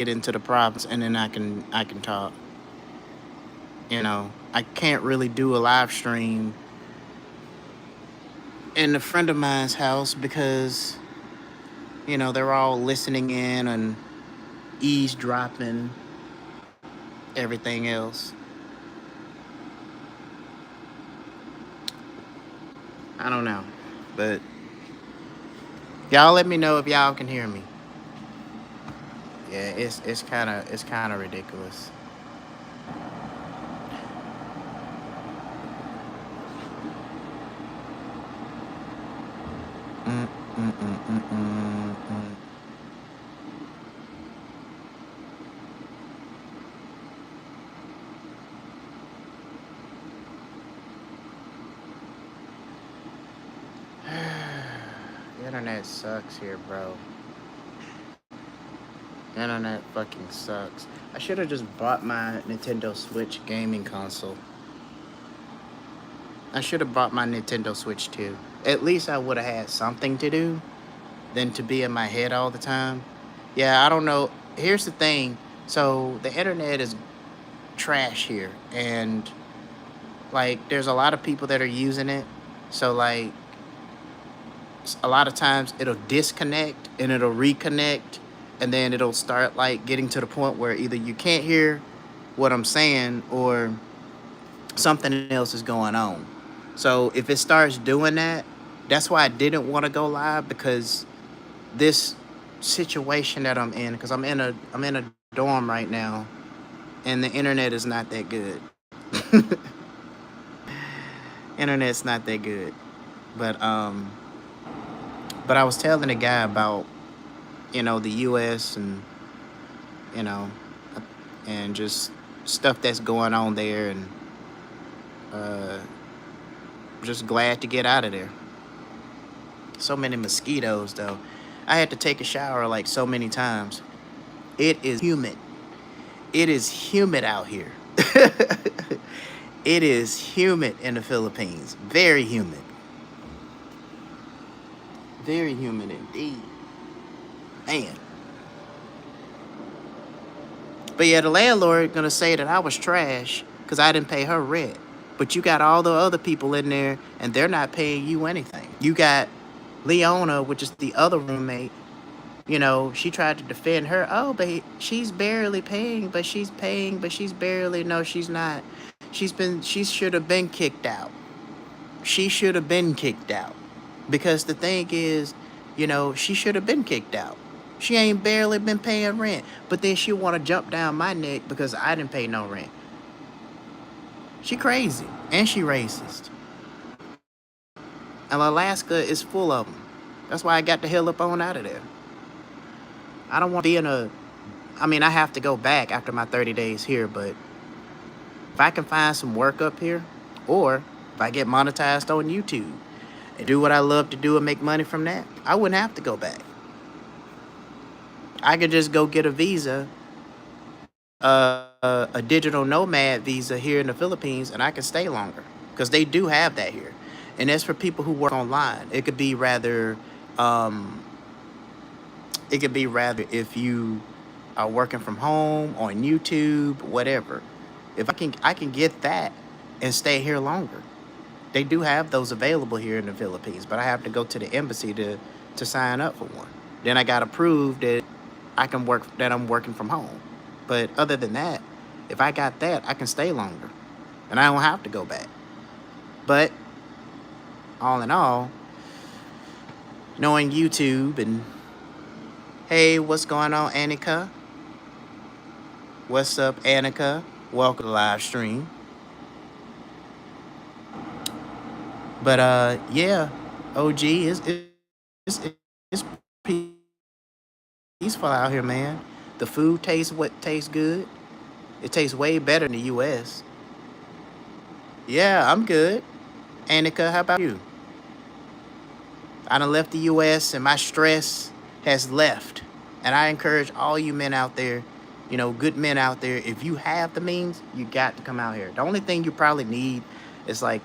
get into the problems, and then I can talk. I can't really do a live stream in a friend of mine's house because they're all listening in and eavesdropping everything else. I don't know, but y'all let me know if y'all can hear me. Yeah, it's kind of ridiculous. Mm, mm, mm, mm, mm, mm. The internet sucks here, bro. The internet fucking sucks. I should have just bought my Nintendo Switch gaming console. I should have bought my Nintendo Switch too. At least I would have had something to do than to be in my head all the time. Yeah, I don't know. Here's the thing. So the internet is trash here, and like there's a lot of people that are using it. So like a lot of times it'll disconnect and it'll reconnect, and then it'll start like getting to the point where either you can't hear what I'm saying or something else is going on. So if it starts doing that, that's why I didn't want to go live, because this situation that I'm in, because I'm in a dorm right now, and the internet is not that good. Internet's not that good. But but I was telling a guy about the U.S. and you know and just stuff that's going on there, and uh, just glad to get out of there. So many mosquitoes though. I had to take a shower like so many times. It is humid. It is humid out here. It is humid in the Philippines. Very humid. Very humid indeed. Man. But yeah, the landlord gonna say that I was trash because I didn't pay her rent. But you got all the other people in there and they're not paying you anything. You got Leona, which is the other roommate. She tried to defend her. Oh, but she's barely paying, but she's paying, but she's barely. No, she's not. She should have been kicked out. She should have been kicked out. Because the thing is, she should have been kicked out. She ain't barely been paying rent. But then she want to jump down my neck because I didn't pay no rent. She crazy. And she racist. And Alaska is full of them. That's why I got the hell up on out of there. I don't want to be in a... I mean, I have to go back after my 30 days here, but if I can find some work up here, or if I get monetized on YouTube and do what I love to do and make money from that, I wouldn't have to go back. I could just go get a visa, a digital nomad visa here in the Philippines, and I can stay longer because they do have that here. And that's for people who work online. Um, it could be rather if you are working from home on YouTube, whatever. If I can get that and stay here longer. They do have those available here in the Philippines, but I have to go to the embassy to sign up for one. Then I got to prove that I'm working from home. But other than that, if I got that, I can stay longer, and I don't have to go back. But all in all, knowing YouTube and hey, what's going on, Annika? What's up, Annika? Welcome to the live stream. But yeah, OG is it's peaceful out here, man. The food tastes good. It tastes way better in the U.S. Yeah, I'm good. Annika, how about you? I done left the U.S. and my stress has left. And I encourage all you men out there, good men out there, if you have the means, you got to come out here. The only thing you probably need is like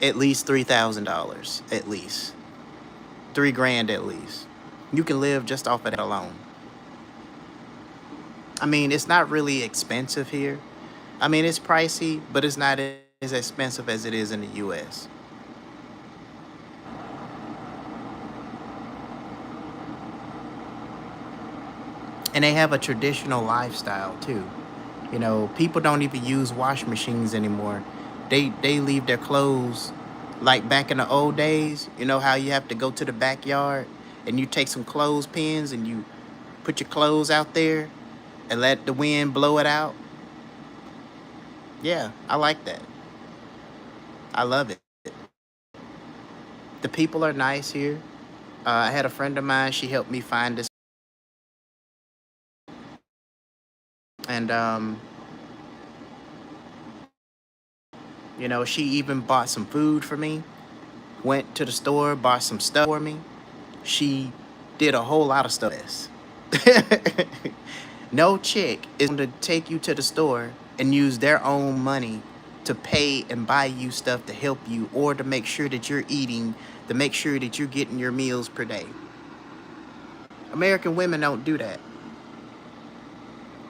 at least $3,000, at least 3 grand at least. You can live just off of that alone. I mean, it's not really expensive here. I mean, it's pricey, but it's not as expensive as it is in the US. And they have a traditional lifestyle too. You know, people don't even use wash machines anymore. They leave their clothes like back in the old days. You know how you have to go to the backyard and you take some clothespins and you put your clothes out there and let the wind blow it out. Yeah, I like that. I love it. The people are nice here. I had a friend of mine. She helped me find this, and you know, she even bought some food for me. Went to the store, bought some stuff for me. She did a whole lot of stuff. No chick is going to take you to the store and use their own money to pay and buy you stuff to help you or to make sure that you're eating, to make sure that you're getting your meals per day. American women don't do that.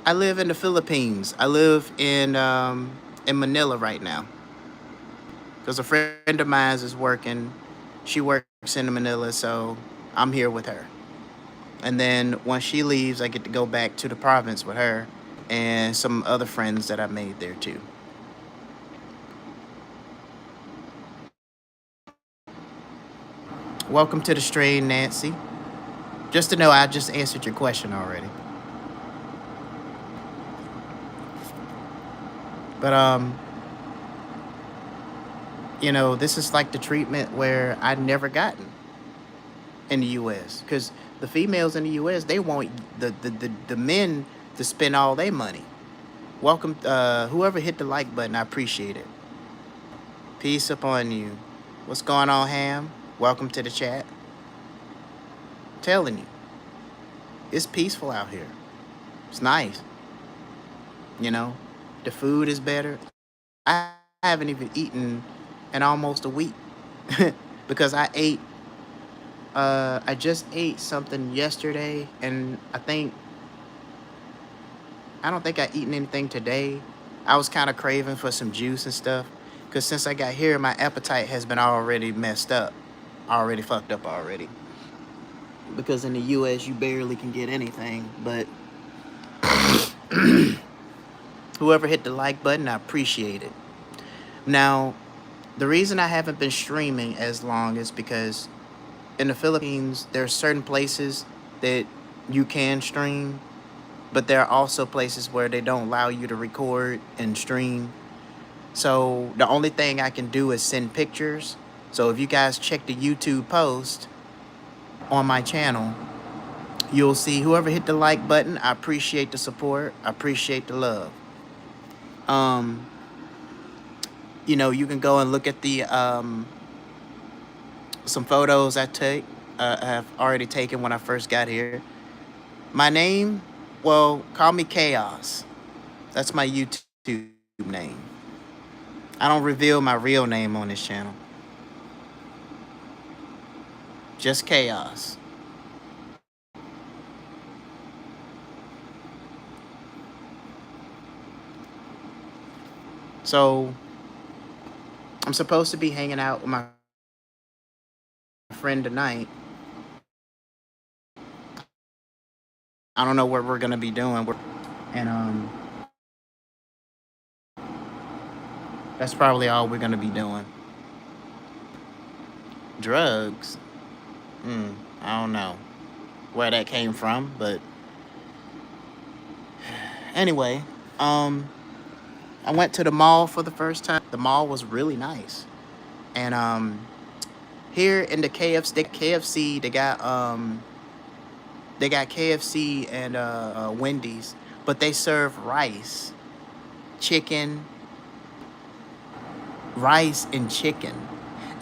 I live in the Philippines. I live in Manila right now because a friend of mine is working. She works in Manila, so I'm here with her. And then once she leaves, I get to go back to the province with her and some other friends that I made there too. Welcome to the stream, Nancy. Just to know, I just answered your question already. But you know, this is like the treatment where I never gotten in the U.S. Because the females in the U.S. they want the men to spend all their money. Welcome, whoever hit the like button, I appreciate it. Peace upon you. What's going on, Ham? Welcome to the chat. Telling you, it's peaceful out here. It's nice. You know, the food is better. I haven't even eaten in almost a week because I just ate something yesterday, and I don't think I eaten anything today. I was kind of craving for some juice and stuff because since I got here, my appetite has been already messed up, already fucked up already. Because in the U.S. you barely can get anything. But whoever hit the like button, I appreciate it. Now, the reason I haven't been streaming as long is because in the Philippines, there are certain places that you can stream, but there are also places where they don't allow you to record and stream. So the only thing I can do is send pictures. So if you guys check the YouTube post on my channel, you'll see whoever hit the like button. I appreciate the support. I appreciate the love. Um, you know, you can go and look at the some photos I have already taken when I first got here. My name, well, call me Chaos. That's my YouTube name. I don't reveal my real name on this channel. Just Chaos. So I'm supposed to be hanging out with my friend tonight. I don't know what we're gonna be doing. And that's probably all we're gonna be doing. Drugs. I don't know where that came from, but anyway, um, I went to the mall for the first time. The mall was really nice, and here in the KFC, they got KFC and Wendy's, but they serve chicken, rice and chicken.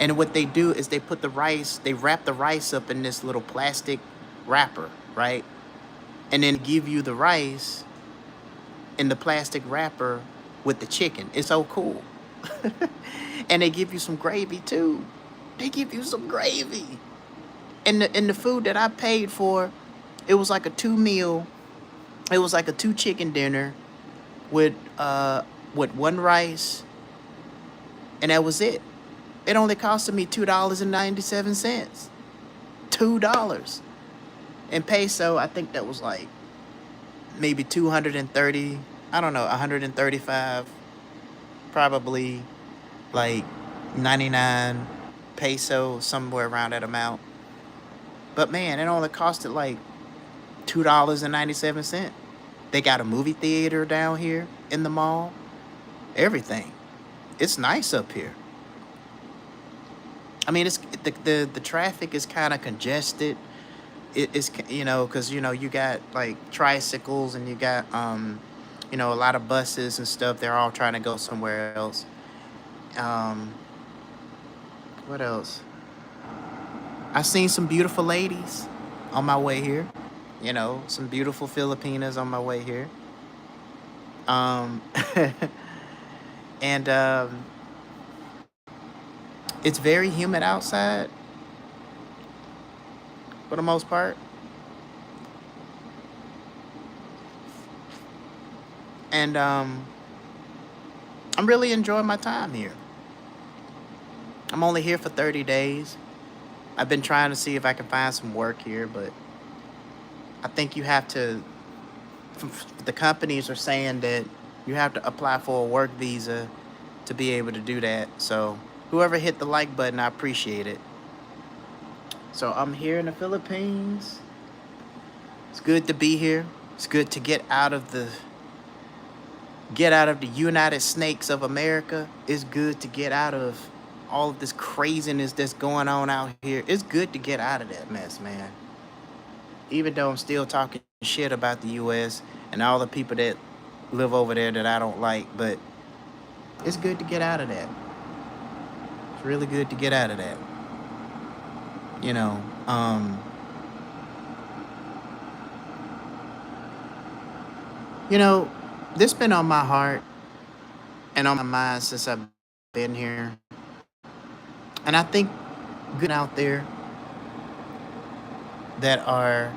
And what they do is they wrap the rice up in this little plastic wrapper, right? And then give you the rice in the plastic wrapper with the chicken. It's so cool. And they give you some gravy too. They give you some gravy. And the food that I paid for, it was like a two meal. It was like a two chicken dinner with one rice, and that was it. It only costed me $2.97. $2 in peso. I think that was like maybe 230. I don't know, 135, probably like 99 peso, somewhere around that amount. But man, it only costed like $2.97. They got a movie theater down here in the mall. Everything. It's nice up here. I mean, it's the traffic is kind of congested. It's because you got like tricycles, and you got a lot of buses and stuff. They're all trying to go somewhere else. Um, what else? I seen some beautiful ladies on my way here. Some beautiful Filipinas on my way here. Um, and it's very humid outside for the most part. And I'm really enjoying my time here. I'm only here for 30 days. I've been trying to see if I can find some work here, but I think you have to, the companies are saying that you have to apply for a work visa to be able to do that. So whoever hit the like button, I appreciate it. So I'm here in the Philippines. It's good to be here. It's good to get out of the United Snakes of America. It's good to get out of all of this craziness that's going on out here. It's good to get out of that mess, man. Even though I'm still talking shit about the US and all the people that live over there that I don't like, but it's good to get out of that. It's really good to get out of that. You know, um, you know, this been on my heart and on my mind since I've been here. And I think good out there that are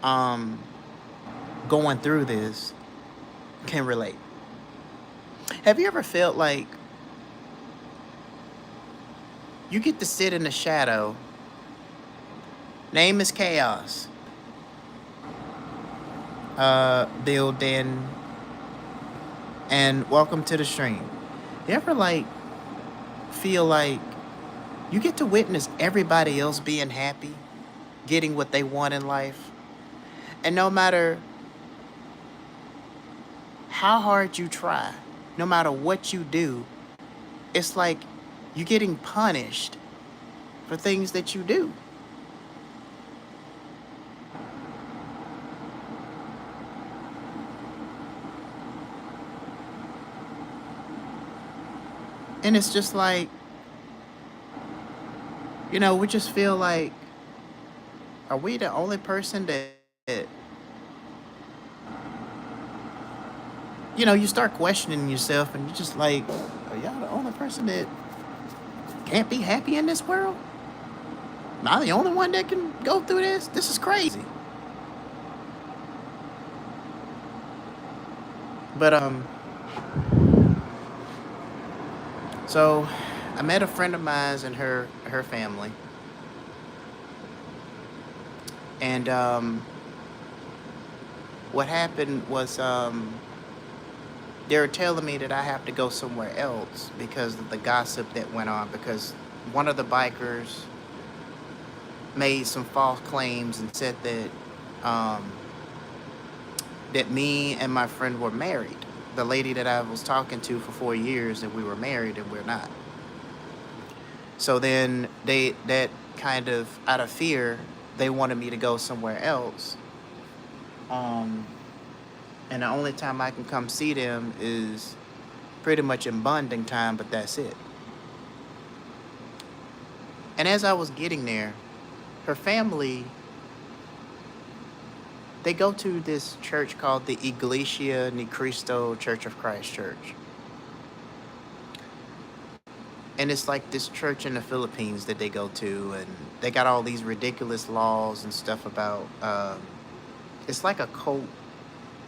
um going through this can relate. Have you ever felt like you get to sit in the shadow, name is chaos, building, and welcome to the stream. You ever like feel like you get to witness everybody else being happy, getting what they want in life, and no matter how hard you try, no matter what you do, it's like you're getting punished for things that you do. And it's just like, we just feel like, are we the only person that you start questioning yourself, and you're just like, are y'all the only person that can't be happy in this world? Am I the only one that can go through this? This is crazy. But so I met a friend of mine's and her family, and what happened was they were telling me that I have to go somewhere else because of the gossip that went on, because one of the bikers made some false claims and said um, that me and my friend were married. The lady that I was talking to for 4 years, that we were married, and we're not. So then that kind of out of fear, they wanted me to go somewhere else. Um, and the only time I can come see them is pretty much in bonding time, but that's it. And as I was getting there, her family, they go to this church called the Iglesia Ni Cristo Church of Christ Church. And it's like this church in the Philippines that they go to, and they got all these ridiculous laws and stuff about It's like a cult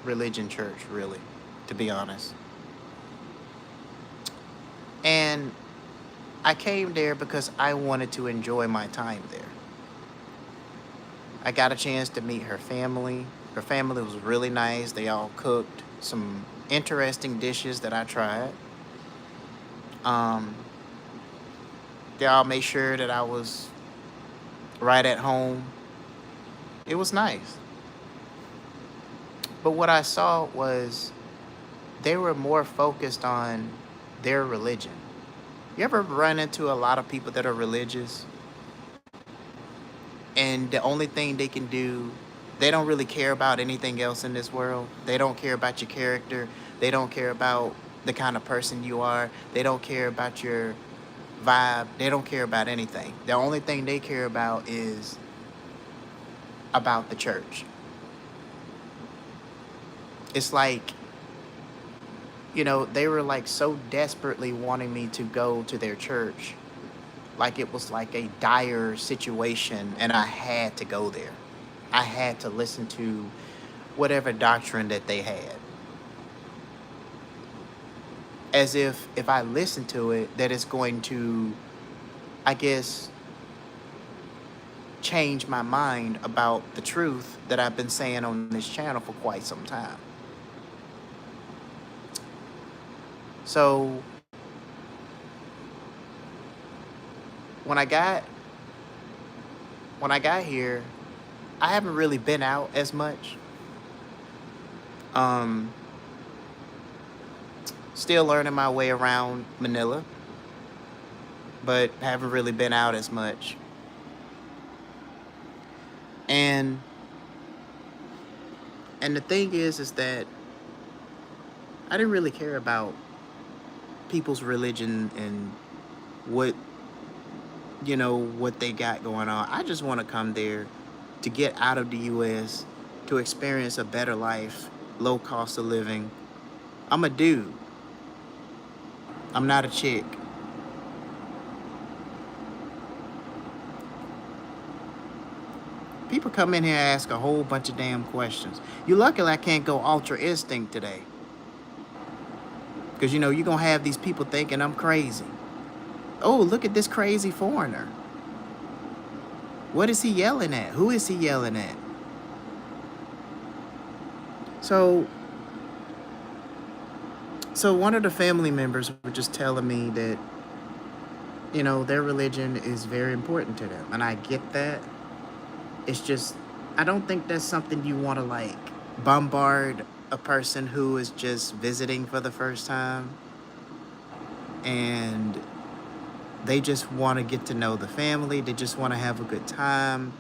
religion church, really, to be honest. And I came there because I wanted to enjoy my time there. I got a chance to meet her family. Her family was really nice. They all cooked some interesting dishes that I tried. Um, they all made sure that I was right at home. It was nice. But what I saw was they were more focused on their religion. You ever run into a lot of people that are religious and the only thing they can do, they don't really care about anything else in this world. They don't care about your character. They don't care about the kind of person you are. They don't care about your vibe. They don't care about anything. The only thing they care about is about the church. It's like, they were like so desperately wanting me to go to their church, like it was like a dire situation, and I had to go there. I had to listen to whatever doctrine that they had. As if I listen to it, that it's going to, I guess, change my mind about the truth that I've been saying on this channel for quite some time. So when I got here, I haven't really been out as much. Um, Still learning my way around Manila, but haven't really been out as much. And the thing is that I didn't really care about people's religion and what what they got going on. I just want to come there to get out of the US, to experience a better life, low cost of living. I'm a dude. I'm not a chick. People come in here and ask a whole bunch of damn questions. You lucky I can't go Ultra Instinct today. Because, you're going to have these people thinking I'm crazy. Oh, look at this crazy foreigner. What is he yelling at? Who is he yelling at? So one of the family members were just telling me that, their religion is very important to them. And I get that. It's just, I don't think that's something you want to like bombard a person who is just visiting for the first time. And they just want to get to know the family. They just want to have a good time.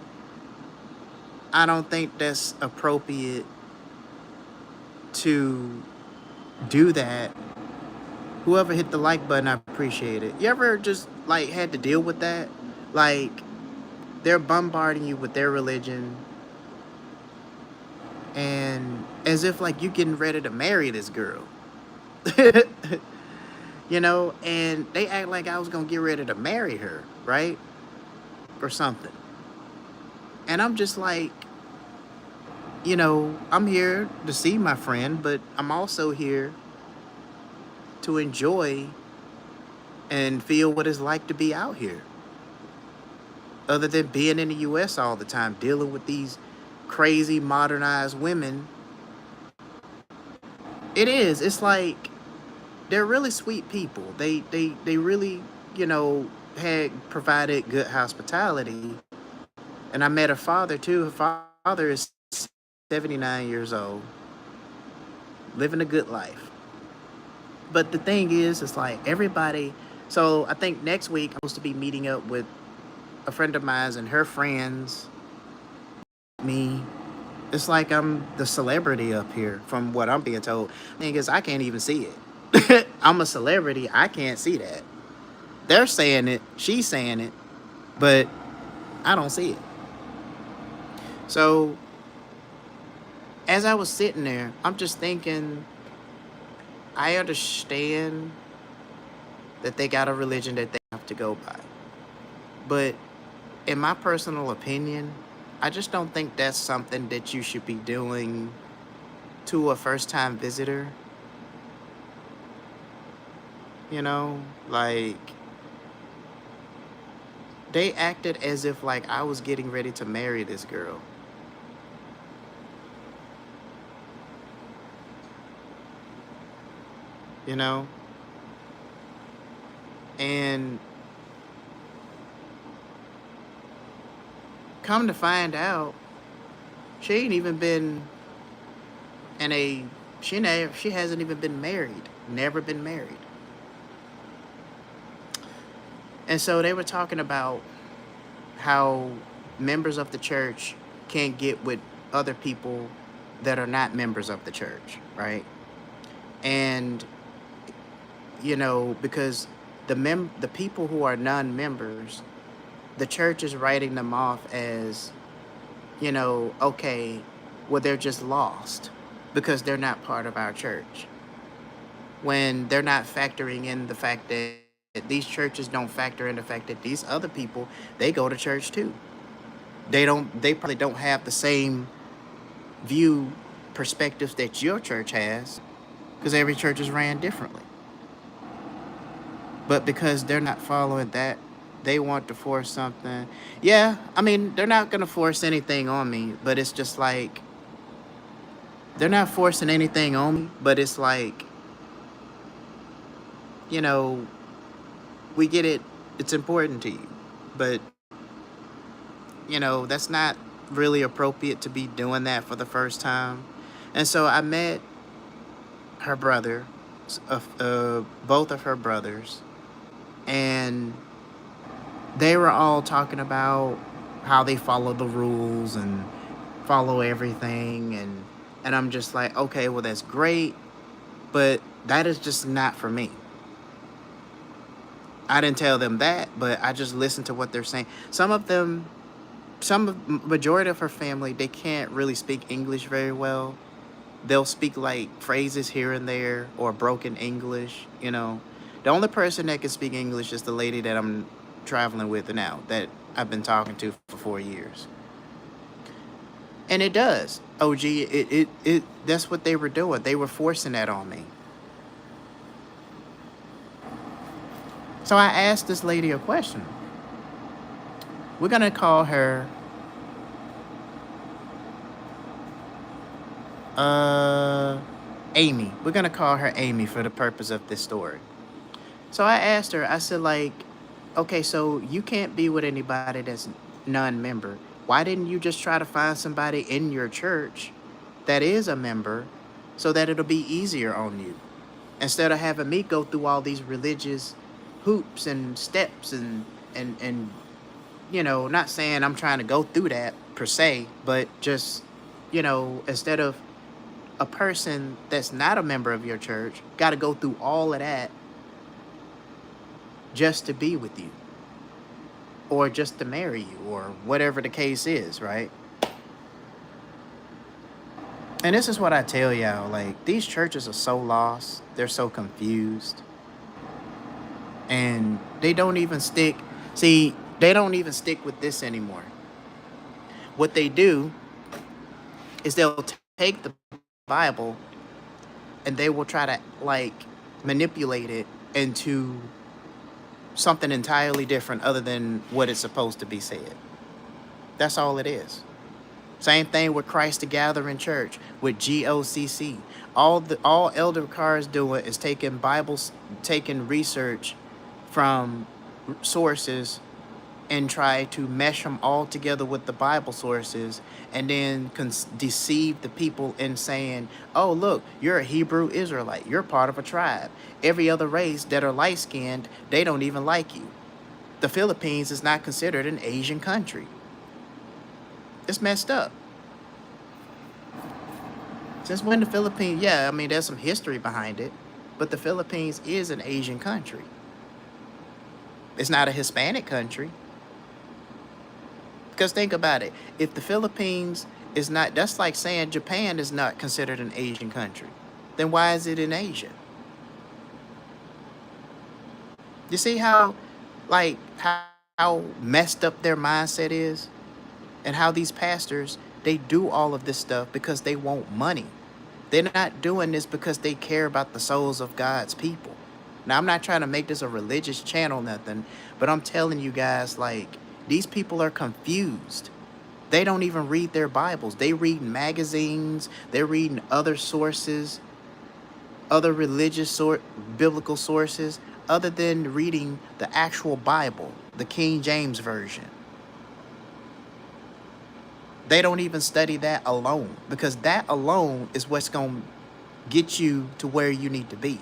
I don't think that's appropriate to do that. Whoever hit the like button, I appreciate it. You ever just like had to deal with that? Like, they're bombarding you with their religion, and as if like you getting ready to marry this girl. And they act like I was gonna get ready to marry her, right? Or something. And I'm just like, I'm here to see my friend, but I'm also here to enjoy and feel what it's like to be out here. Other than being in the US all the time, dealing with these crazy modernized women. It is. It's like, they're really sweet people. They really, had provided good hospitality. And I met her father too. Her father is 79 years old, living a good life. But the thing is, it's like everybody. So I think next week I'm supposed to be meeting up with a friend of mine and her friends. Me. It's like I'm the celebrity up here, from what I'm being told. The thing is, I can't even see it. I'm a celebrity. I can't see that. They're saying it. She's saying it. But I don't see it. So as I was sitting there, I'm just thinking, I understand that they got a religion that they have to go by. But in my personal opinion, I just don't think that's something that you should be doing to a first time visitor, you know? Like, they acted as if like I was getting ready to marry this girl, you know? And come to find out, she ain't even been in a she hasn't even been married, never been married. And so they were talking about how members of the church can't get with other people that are not members of the church, right? And because the people who are non-members, the church is writing them off as, okay, well they're just lost because they're not part of our church. When they're not factoring in the fact that these churches don't factor in the fact that these other people, they go to church too. They probably don't have the same view perspectives that your church has because every church is ran differently. But because they're not following that, they want to force something. Yeah, I mean, they're not going to force anything on me, but it's just like they're not forcing anything on me, but it's like, you know, we get it. It's important to you. But, that's not really appropriate to be doing that for the first time. And so I met her brother, both of her brothers, and they were all talking about how they follow the rules and follow everything. And I'm just like, okay, well, that's great, but that is just not for me. I didn't tell them that, but I just listened to what they're saying. Majority of her family, they can't really speak English very well. They'll speak like phrases here and there or broken English. The only person that can speak English is the lady that I'm traveling with now, that I've been talking to for 4 years. And it does. OG, it that's what they were doing. They were forcing that on me. So I asked this lady a question. We're gonna call her uh Amy. We're gonna call her Amy for the purpose of this story. So I asked her, I said, like, okay, so you can't be with anybody that's non-member. Why didn't you just try to find somebody in your church that is a member so that it'll be easier on you? Instead of having me go through all these religious hoops and steps and not saying I'm trying to go through that per se, but just, instead of a person that's not a member of your church got to go through all of that just to be with you or just to marry you or whatever the case is, right? And this is what I tell y'all, like, these churches are so lost, they're so confused, and they don't even stick with this anymore. What they do is they'll take the Bible and they will try to like manipulate it into something entirely different other than what it's supposed to be said. That's all it is. Same thing with Christ the Gathering Church, with GOCC. All Elder Carr is doing is taking Bibles, taking research from sources and try to mesh them all together with the Bible sources and then deceive the people in saying, oh, look, you're a Hebrew Israelite. You're part of a tribe. Every other race that are light-skinned, they don't even like you. The Philippines is not considered an Asian country. It's messed up. Since when the Philippines, yeah, I mean, there's some history behind it, but the Philippines is an Asian country. It's not a Hispanic country. Because think about it. If the Philippines is not, that's like saying Japan is not considered an Asian country. Then why is it in Asia? You see how, like, how messed up their mindset is? And how these pastors, they do all of this stuff because they want money. They're not doing this because they care about the souls of God's people. Now, I'm not trying to make this a religious channel, nothing, but I'm telling you guys, like, these people are confused. They don't even read their Bibles. They read magazines, they're reading other sources, other biblical sources, other than reading the actual Bible, the King James Version. They don't even study that alone, because that alone is what's going to get you to where you need to be.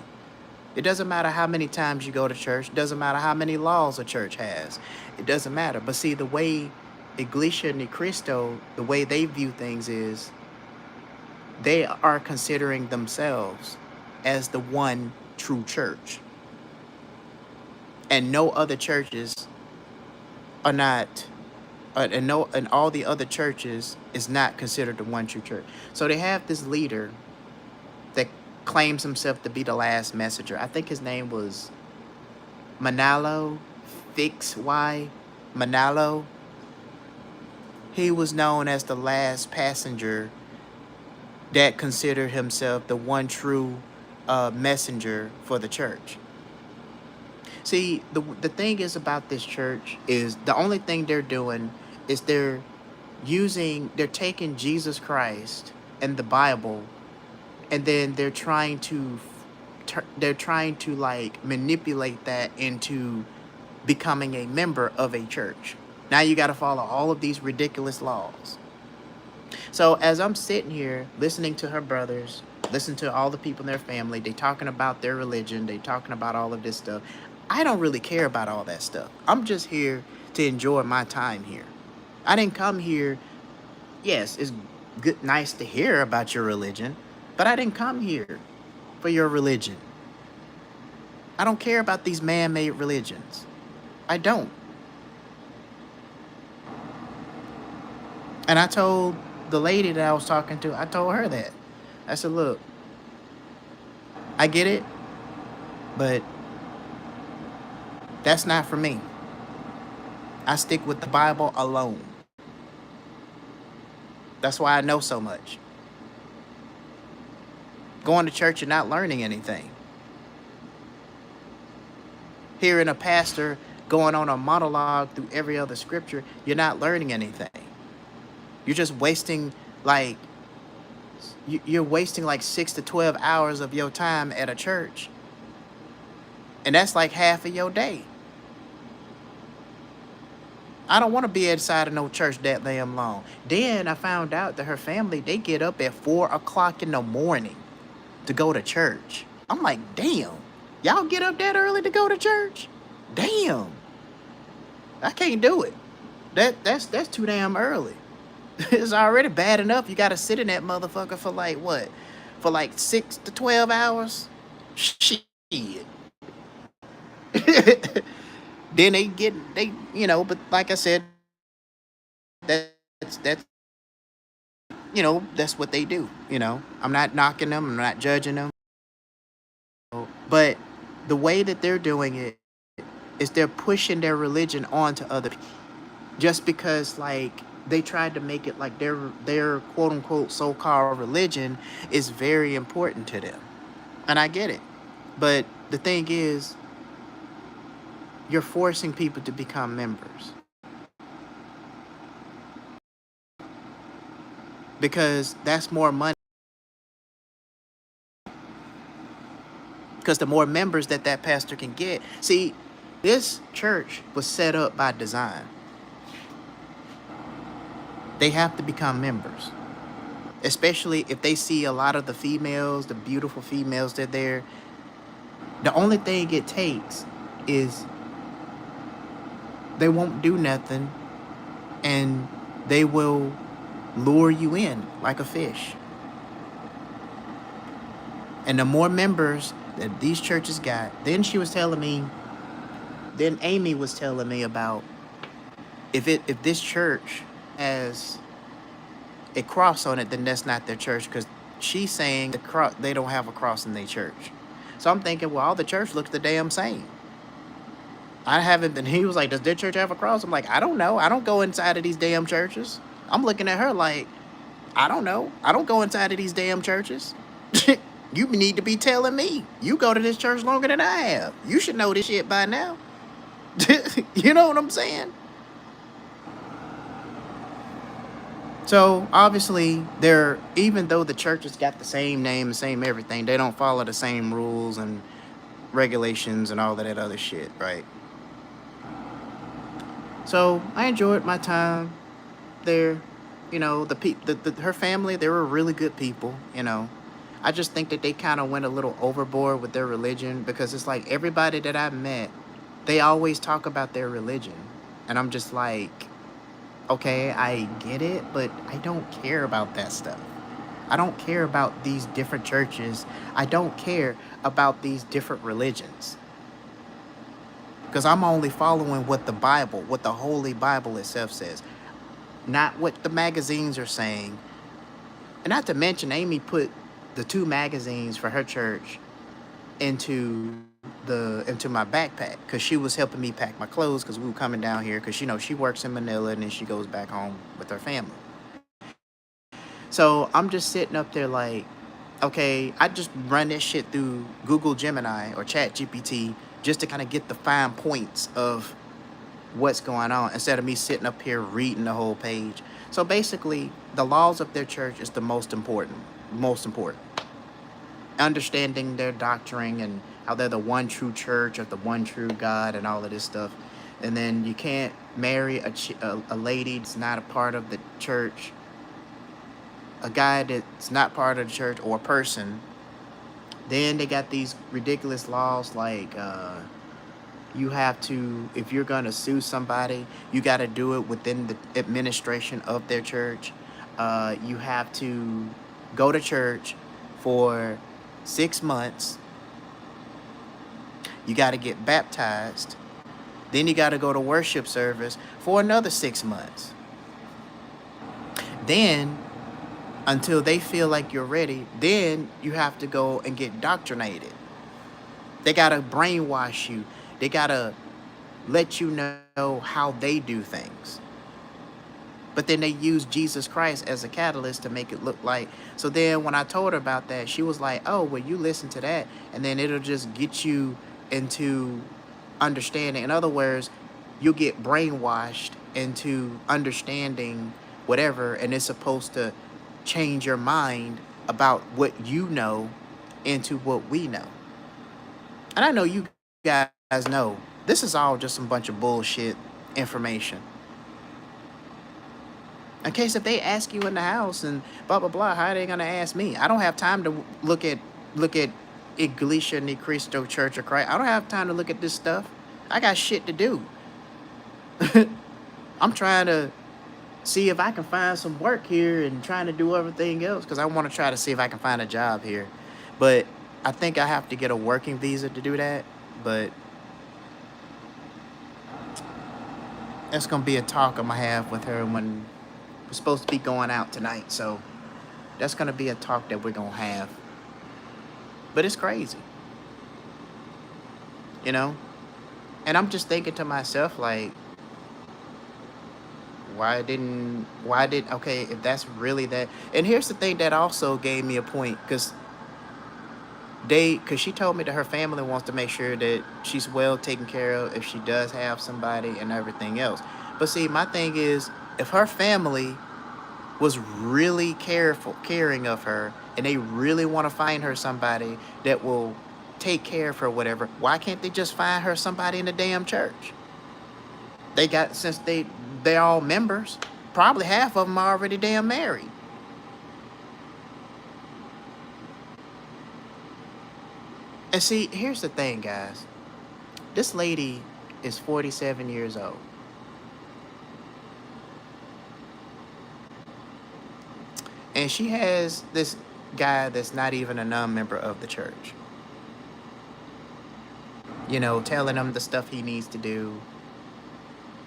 It doesn't matter how many times you go to church. It doesn't matter how many laws a church has. It doesn't matter. But see, the way Iglesia Ni Cristo, the way they view things is they are considering themselves as the one true church. And no other churches are not, and all the other churches is not considered the one true church. So they have this leader that claims himself to be the last messenger. I think his name was Manalo, Manalo. He was known as the last passenger that considered himself the one true messenger for the church. See, the thing is about this church is the only thing they're doing is they're taking Jesus Christ and the Bible, and then they're trying to like manipulate that into becoming a member of a church. Now you got to follow all of these ridiculous laws. So as I'm sitting here listening to her brothers, listening to all the people in their family, they talking about their religion, they talking about all of this stuff. I don't really care about all that stuff. I'm just here to enjoy my time here. I didn't come here. Yes, it's good, nice to hear about your religion, but I didn't come here for your religion. I don't care about these man-made religions. I don't. And I told the lady that I was talking to, I told her that. I said, look, I get it, but that's not for me. I stick with the Bible alone. That's why I know so much. Going to church and not learning anything. Hearing a pastor going on a monologue through every other scripture, you're not learning anything. You're just wasting you're wasting like 6 to 12 hours of your time at a church. And that's like half of your day. I don't want to be inside of no church that damn long. Then I found out that her family, they get up at 4 o'clock in the morning to go to church. I'm like, damn, y'all get up that early to go to church? Damn, I can't do it. That's too damn early. It's already bad enough. You got to sit in that motherfucker for like what? For like 6 to 12 hours? Shit. Then but like I said, that's that's what they do. I'm not knocking them, I'm not judging them. But the way that they're doing it is they're pushing their religion onto other people. Just because like they tried to make it like their quote unquote so-called religion is very important to them. And I get it. But the thing is, you're forcing people to become members. Because that's more money. Because the more members that pastor can get. See, this church was set up by design. They have to become members. Especially if they see a lot of the females, the beautiful females that are there. The only thing it takes is they won't do nothing, and they will lure you in like a fish. And the more members that these churches got, then Amy was telling me about if this church has a cross on it, then that's not their church, because she's saying they don't have a cross in their church. So I'm thinking, well, all the church looks the damn same. I haven't been. He was like, does their church have a cross? I'm like, I don't know. I don't go inside of these damn churches. I'm looking at her like, I don't know. I don't go inside of these damn churches. You need to be telling me. You go to this church longer than I have. You should know this shit by now. You know what I'm saying? So obviously, they're even though the churches got the same name, the same everything, they don't follow the same rules and regulations and all of that other shit, right? So I enjoyed my time there. You know, her family, they were really good people. You know, I just think that they kind of went a little overboard with their religion because it's like everybody that I met, they always talk about their religion, and I'm just like, okay, I get it, but I don't care about that stuff. I don't care about these different churches. I don't care about these different religions because I'm only following what the Bible, what the Holy Bible itself says, not what the magazines are saying. And not to mention, Amy put the 2 magazines for her church into my backpack because she was helping me pack my clothes because we were coming down here because she works in Manila and then she goes back home with her family. So I'm just sitting up there like, okay, I just run this shit through Google Gemini or Chat GPT just to kind of get the fine points of what's going on instead of me sitting up here reading the whole page. So basically, the laws of their church is the most important. Most important. Understanding their doctrine and how they're the one true church of the one true God and all of this stuff. And then you can't marry a lady that's not a part of the church, a guy that's not part of the church, or a person. Then they got these ridiculous laws like you have to, if you're going to sue somebody, you got to do it within the administration of their church. You have to go to church for 6 months. You got to get baptized. Then you got to go to worship service for another 6 months. Then, until they feel like you're ready, then you have to go and get indoctrinated. They got to brainwash you. They got to let you know how they do things. But then they use Jesus Christ as a catalyst to make it look like. So then when I told her about that, she was like, oh, well, you listen to that, and then it'll just get you into understanding. In other words, you'll get brainwashed into understanding whatever, and it's supposed to change your mind about what you know into what we know. And I know you guys know this is all just some bunch of bullshit information. In case if they ask you in the house and blah blah blah, how are they gonna ask me? I don't have time to look at Iglesia Ni Cristo Church of Christ. I don't have time to look at this stuff. I got shit to do. I'm trying to see if I can find some work here and trying to do everything else because I want to try to see if I can find a job here. But I think I have to get a working visa to do that. But that's gonna be a talk I'm gonna have with her when we're supposed to be going out tonight. So that's gonna be a talk that we're gonna have. But it's crazy, you know? And I'm just thinking to myself, like, okay, if that's really that. And here's the thing that also gave me a point, because she told me that her family wants to make sure that she's well taken care of if she does have somebody and everything else. But see, my thing is, if her family was really caring of her, and they really want to find her somebody that will take care of her, whatever, why can't they just find her somebody in the damn church? Since they're all members, probably half of them are already damn married. And see, here's the thing, guys. This lady is 47 years old. And she has this guy that's not even a non-member of the church. You know, telling him the stuff he needs to do.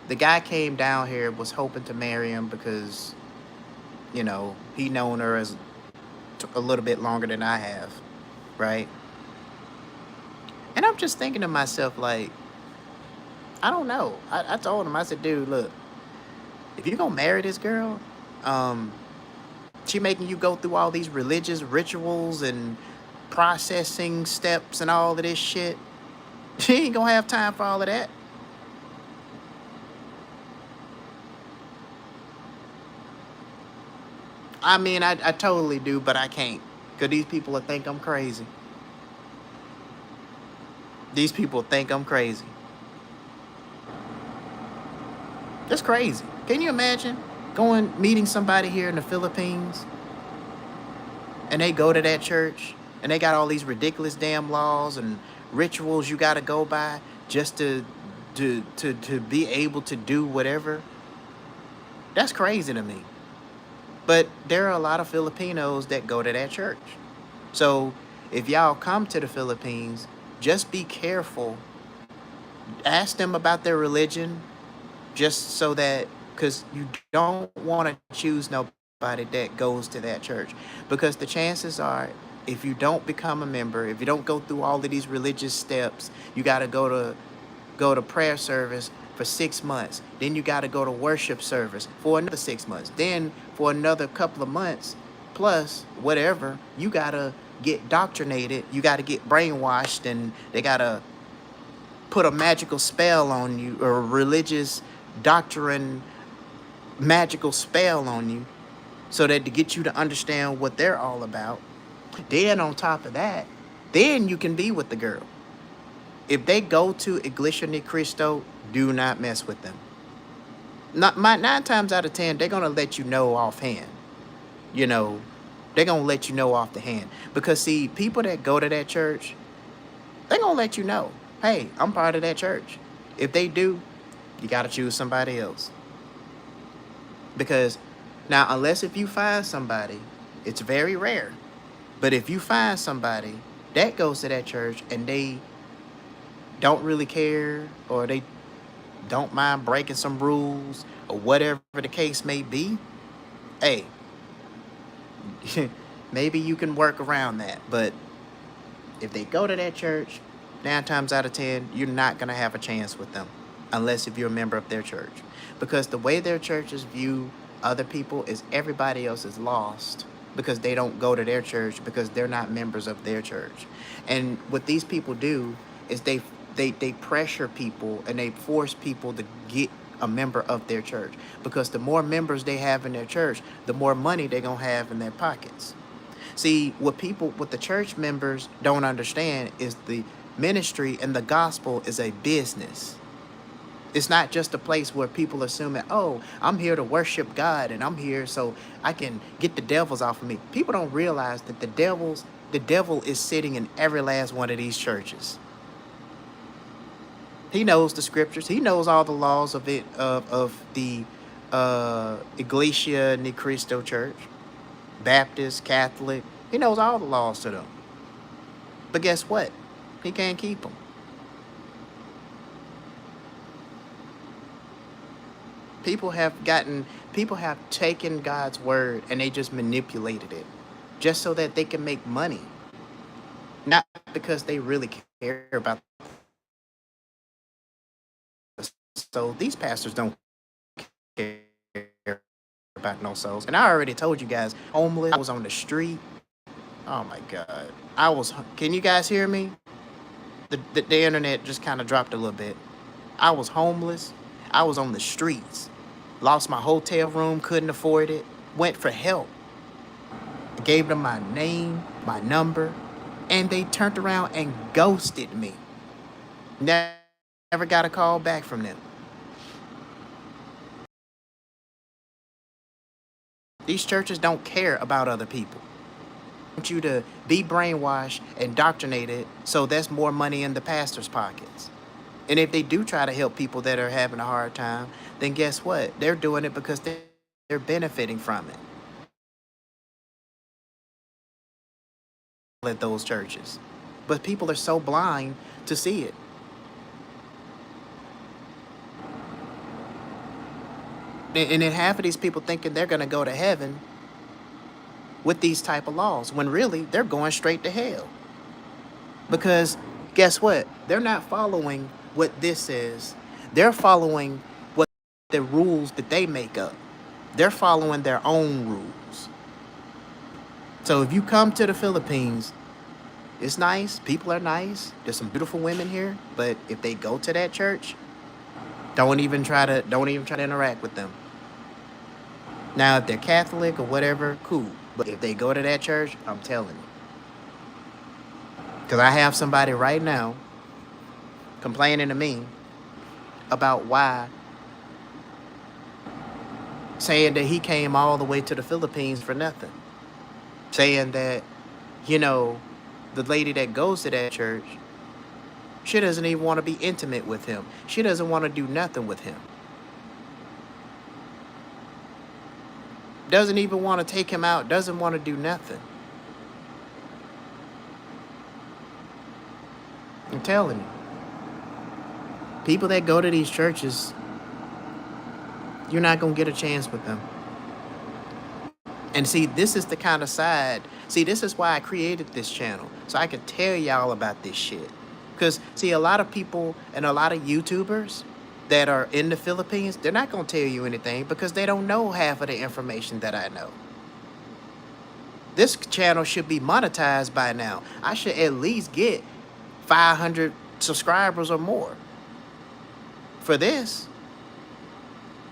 The guy came down here, was hoping to marry him because, you know, he known her as a little bit longer than I have, right? And I'm just thinking to myself, like, I don't know. I told him, I said, dude, look, if you're going to marry this girl, Um, she making you go through all these religious rituals and processing steps and all of this shit. She ain't gonna have time for all of that. I mean, I totally do, but I can't. Because these people will think I'm crazy. These people think I'm crazy. That's crazy. Can you imagine meeting somebody here in the Philippines and they go to that church and they got all these ridiculous damn laws and rituals you got to go by just to be able to do whatever? That's crazy to me. But there are a lot of Filipinos that go to that church. So if y'all come to the Philippines, just be careful. Ask them about their religion, just so that, because you don't want to choose nobody that goes to that church, because the chances are, if you don't become a member, if you don't go through all of these religious steps, you got to go to prayer service for 6 months. Then you got to go to worship service for another 6 months. Then for another couple of months, plus whatever, you got to get doctrinated. You got to get brainwashed, and they got to put a magical spell on you, or a religious doctrine magical spell on you, so that to get you to understand what they're all about. Then on top of that, then you can be with the girl. If they go to Iglesia Ni Cristo, do not mess with them. Not, 9 times out of 10, they're gonna let you know offhand. You know, they're gonna let you know off the hand. Because see, people that go to that church, they're gonna let you know, hey, I'm part of that church. If they do, you gotta choose somebody else. Because now, unless if you find somebody, it's very rare. But if you find somebody that goes to that church and they don't really care, or they don't mind breaking some rules, or whatever the case may be, hey, maybe you can work around that. But if they go to that church, 9 times out of 10, you're not going to have a chance with them, unless if you're a member of their church. Because the way their churches view other people is everybody else is lost, because they don't go to their church, because they're not members of their church. And what these people do is they pressure people, and they force people to get a member of their church, because the more members they have in their church, the more money they're going to have in their pockets. See, what the church members don't understand is the ministry and the gospel is a business. It's not just a place where people assume that, oh, I'm here to worship God and I'm here so I can get the devils off of me. People don't realize that the devil is sitting in every last one of these churches. He knows the scriptures. He knows all the laws of the Iglesia Ni Cristo Church, Baptist, Catholic. He knows all the laws to them. But guess what? He can't keep them. People have taken God's word and they just manipulated it, just so that they can make money, not because they really care about. So these pastors don't care about no souls. And I already told you guys, homeless. I was on the street. Oh my God. Can you guys hear me? The internet just kind of dropped a little bit. I was homeless. I was on the streets. Lost my hotel room, couldn't afford it. Went for help. Gave them my name, my number, and they turned around and ghosted me. Never got a call back from them. These churches don't care about other people. They want you to be brainwashed and indoctrinated, so that's more money in the pastor's pockets. And if they do try to help people that are having a hard time, then guess what? They're doing it because they're benefiting from it. At those churches. But people are so blind to see it. And then half of these people thinking they're going to go to heaven with these type of laws, when really they're going straight to hell. Because guess what? They're not following what this says. They're following what the rules that they make up. They're following their own rules. So if you come to the Philippines, it's nice. People are nice. There's some beautiful women here. But if they go to that church, don't even try to interact with them. Now, if they're Catholic or whatever, cool. But if they go to that church, I'm telling you. Because I have somebody right now complaining to me about why, saying that he came all the way to the Philippines for nothing. Saying that, you know, the lady that goes to that church, she doesn't even want to be intimate with him. She doesn't want to do nothing with him. Doesn't even want to take him out, doesn't want to do nothing. I'm telling you. People that go to these churches, you're not going to get a chance with them. And see, this is the kind of side. See, this is why I created this channel. So I could tell y'all about this shit. Because, see, a lot of people and a lot of YouTubers that are in the Philippines, they're not going to tell you anything because they don't know half of the information that I know. This channel should be monetized by now. I should at least get 500 subscribers or more for this.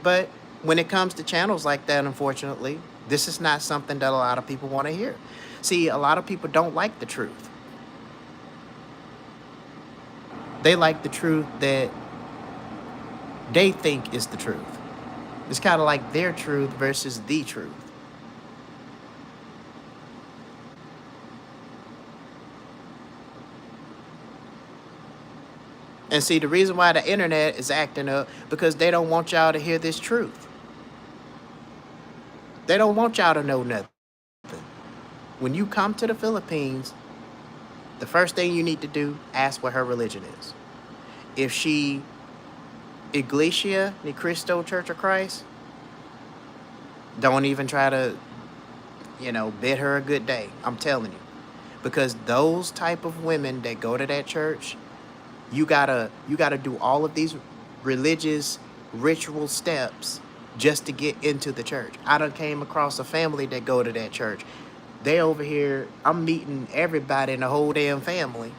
But when it comes to channels like that, unfortunately, this is not something that a lot of people want to hear. See, a lot of people don't like the truth. They like the truth that they think is the truth. It's kind of like their truth versus the truth. And see, the reason why the internet is acting up, because they don't want y'all to hear this truth. They don't want y'all to know nothing. When you come to the Philippines, the first thing you need to do, ask what her religion is. If she Iglesia Ni Cristo Church of Christ, don't even try to, bid her a good day. I'm telling you. Because those type of women that go to that church, you gotta do all of these religious ritual steps just to get into the church. I done came across a family that go to that church. They over here, I'm meeting everybody in the whole damn family.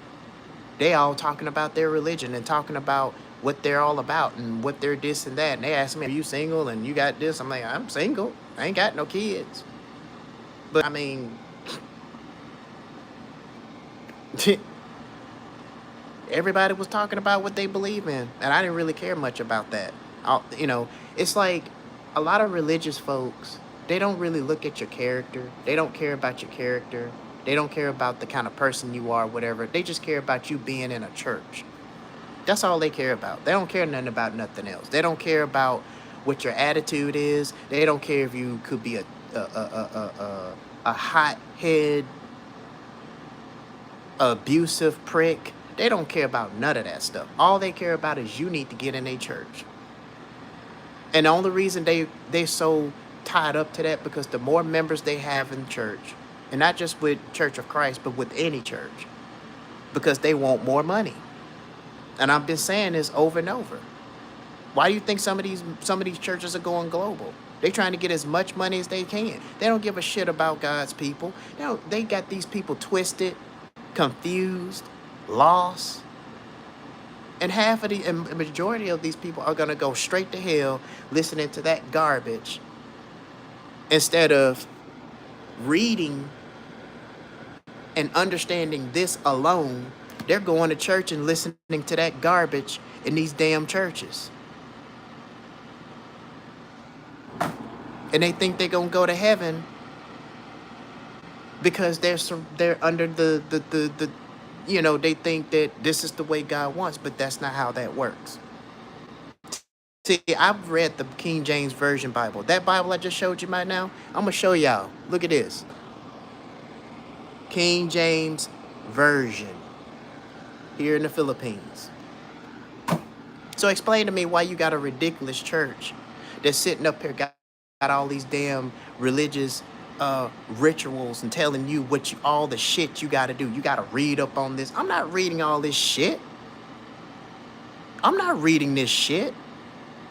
They all talking about their religion and talking about what they're all about and what they're this and that. And they ask me, are you single and you got this? I'm like, I'm single. I ain't got no kids. But I mean, everybody was talking about what they believe in. And I didn't really care much about that. It's like a lot of religious folks, they don't really look at your character. They don't care about your character. They don't care about the kind of person you are, whatever. They just care about you being in a church. That's all they care about. They don't care nothing about nothing else. They don't care about what your attitude is. They don't care if you could be a hothead, abusive prick. They don't care about none of that stuff. All they care about is you need to get in a church. And the only reason they so tied up to that, because the more members they have in church, and not just with Church of Christ, but with any church, because they want more money. And I've been saying this over and over. Why do you think some of these churches are going global? They're trying to get as much money as they can. They don't give a shit about God's people. They got these people twisted, confused, lost. And a majority of these people are going to go straight to hell listening to that garbage instead of reading and understanding this alone. They're going to church and listening to that garbage in these damn churches. And they think they're going to go to heaven because they're under the they think that this is the way God wants, but that's not how that works. See, I've read the King James Version Bible. That Bible I just showed you right now, I'm going to show y'all. Look at this. King James Version here in the Philippines. So explain to me why you got a ridiculous church that's sitting up here, got all these damn religious rituals and telling you all the shit you got to do. You got to read up on this. I'm not reading all this shit. I'm not reading this shit.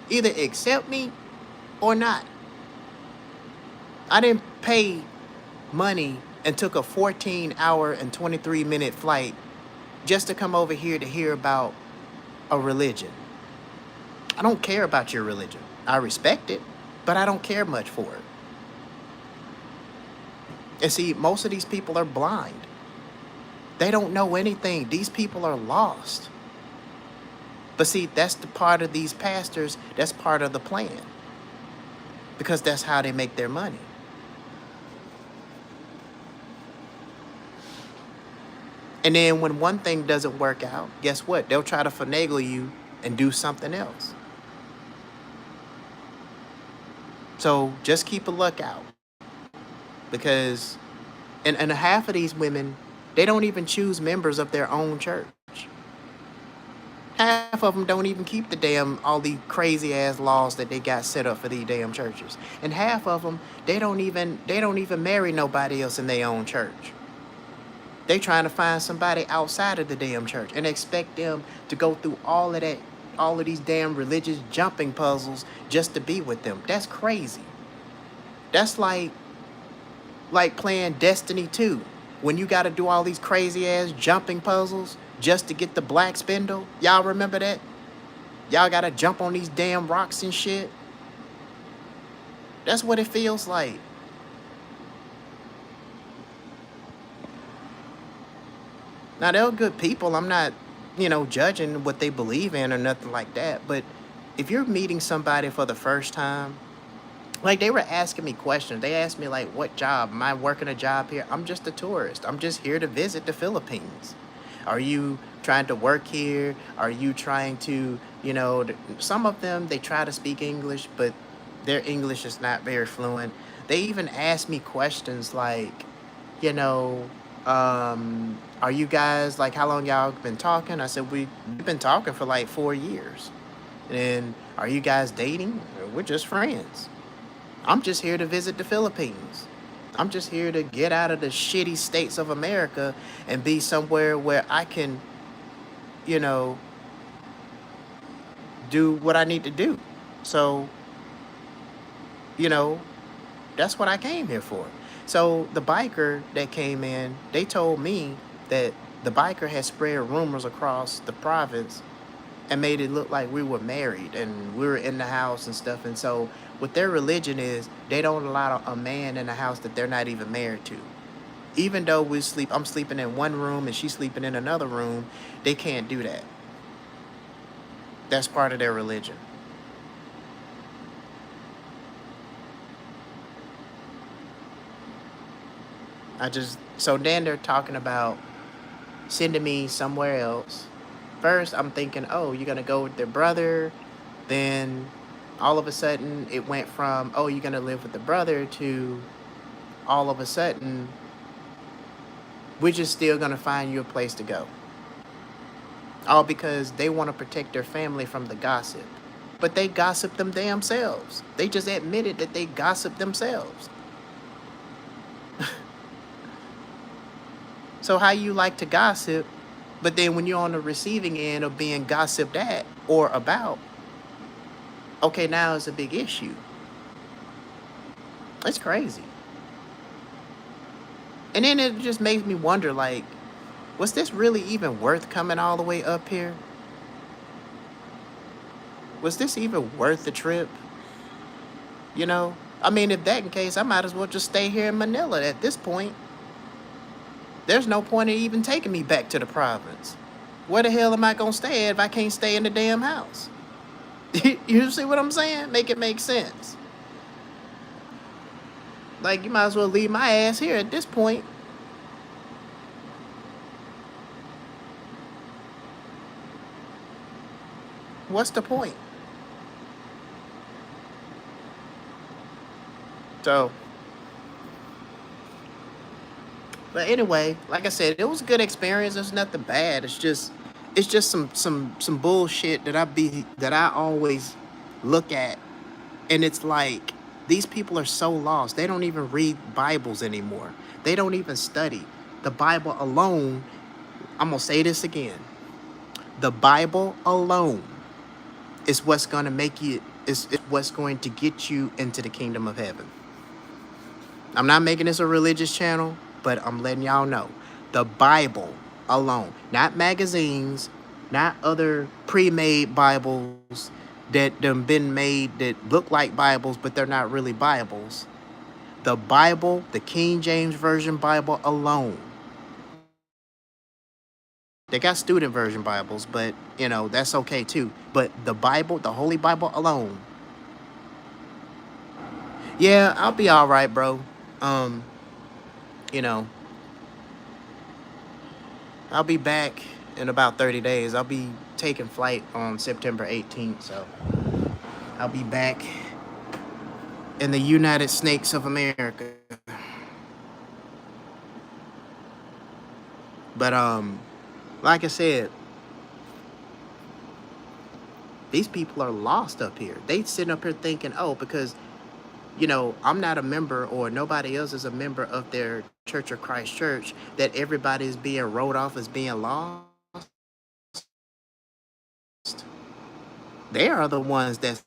Either accept me or not. I didn't pay money and took a 14-hour and 23-minute flight just to come over here to hear about a religion. I don't care about your religion. I respect it, but I don't care much for it. And see, most of these people are blind. They don't know anything. These people are lost. But see, that's the part of these pastors, that's part of the plan. Because that's how they make their money. And then when one thing doesn't work out, guess what? They'll try to finagle you and do something else. So just keep a lookout. Because, and half of these women, they don't even choose members of their own church. Half of them don't even keep all these crazy ass laws that they got set up for these damn churches. And half of them, they don't even marry nobody else in their own church. They trying to find somebody outside of the damn church and expect them to go through all of these damn religious jumping puzzles just to be with them. That's crazy. That's like playing Destiny 2 when you got to do all these crazy ass jumping puzzles just to get the black spindle. Y'all remember that? Y'all got to jump on these damn rocks and shit. That's what it feels like. Now, they're good people. I'm not, judging what they believe in or nothing like that. But if you're meeting somebody for the first time, like they were asking me questions. They asked me like, what job? Am I working a job here? I'm just a tourist. I'm just here to visit the Philippines. Are you trying to work here? Are you trying to, some of them, they try to speak English, but their English is not very fluent. They even asked me questions like, are you guys, like, how long y'all been talking? I said, we've been talking for like 4 years. And are you guys dating? We're just friends. I'm just here to visit the Philippines. I'm just here to get out of the shitty states of America and be somewhere where I can, do what I need to do. So, that's what I came here for. So the biker that came in, they told me that the biker had spread rumors across the province and made it look like we were married and we were in the house and stuff. And so what their religion is, they don't allow a man in the house that they're not even married to. Even though I'm sleeping in one room and she's sleeping in another room, they can't do that. That's part of their religion. So then they're talking about sending me somewhere else. First, I'm thinking, oh, you're going to go with their brother. Then all of a sudden it went from, oh, you're going to live with the brother to all of a sudden, we're just still going to find you a place to go. All because they want to protect their family from the gossip. But they gossip them damn selves. They just admitted that they gossip themselves. So how you like to gossip, but then when you're on the receiving end of being gossiped at or about, okay, now it's a big issue. It's crazy. And then it just makes me wonder, like, was this really even worth coming all the way up here? Was this even worth the trip? I mean, if that in case, I might as well just stay here in Manila at this point. There's no point in even taking me back to the province. Where the hell am I going to stay if I can't stay in the damn house? You see what I'm saying? Make it make sense. Like, you might as well leave my ass here at this point. What's the point? So, but anyway, like I said, it was a good experience. It's nothing bad. It's just some bullshit that I always look at, and it's like these people are so lost. They don't even read Bibles anymore. They don't even study. The Bible alone, I'm gonna say this again. The Bible alone is what's gonna make you is what's going to get you into the kingdom of heaven. I'm not making this a religious channel, but I'm letting y'all know. The Bible alone, not magazines, not other pre-made Bibles that done been made that look like Bibles, but they're not really Bibles. The Bible, the King James Version Bible alone. They got student version Bibles, but that's okay too. But the Bible, the Holy Bible alone. Yeah, I'll be all right, bro. Um, you know, I'll be back in about 30 days. I'll be taking flight on September 18th, so I'll be back in the United Snakes of America. But like I said, these people are lost up here. They sitting up here thinking, oh, because I'm not a member or nobody else is a member of their Church of Christ church, that everybody is being wrote off as being lost. They are the ones that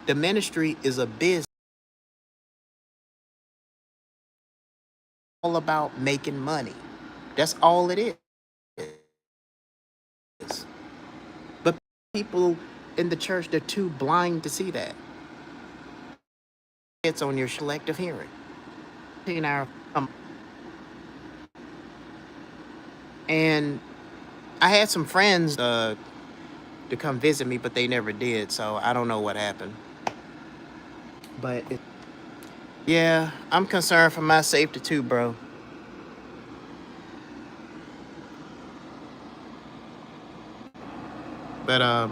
the ministry is a business all about making money. That's all it is. But people in the church, they're too blind to see that. It's on your selective hearing. And I had some friends to come visit me, but they never did. So I don't know what happened. But yeah, I'm concerned for my safety too, bro. But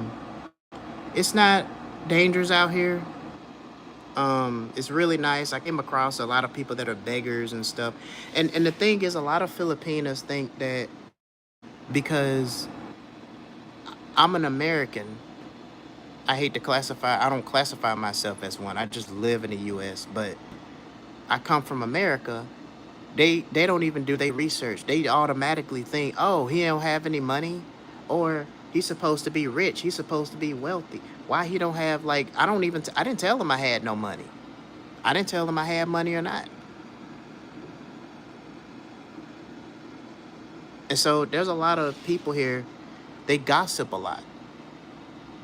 it's not dangerous out here. It's really nice. I came across a lot of people that are beggars and stuff. And the thing is, a lot of Filipinos think that because I'm an American, I don't classify myself as one. I just live in the US, but I come from America. They don't even do their research. They automatically think, oh, he don't have any money, or he's supposed to be rich. He's supposed to be wealthy. Why he don't have, like, I didn't tell him I had no money. I didn't tell him I had money or not. And so there's a lot of people here, they gossip a lot.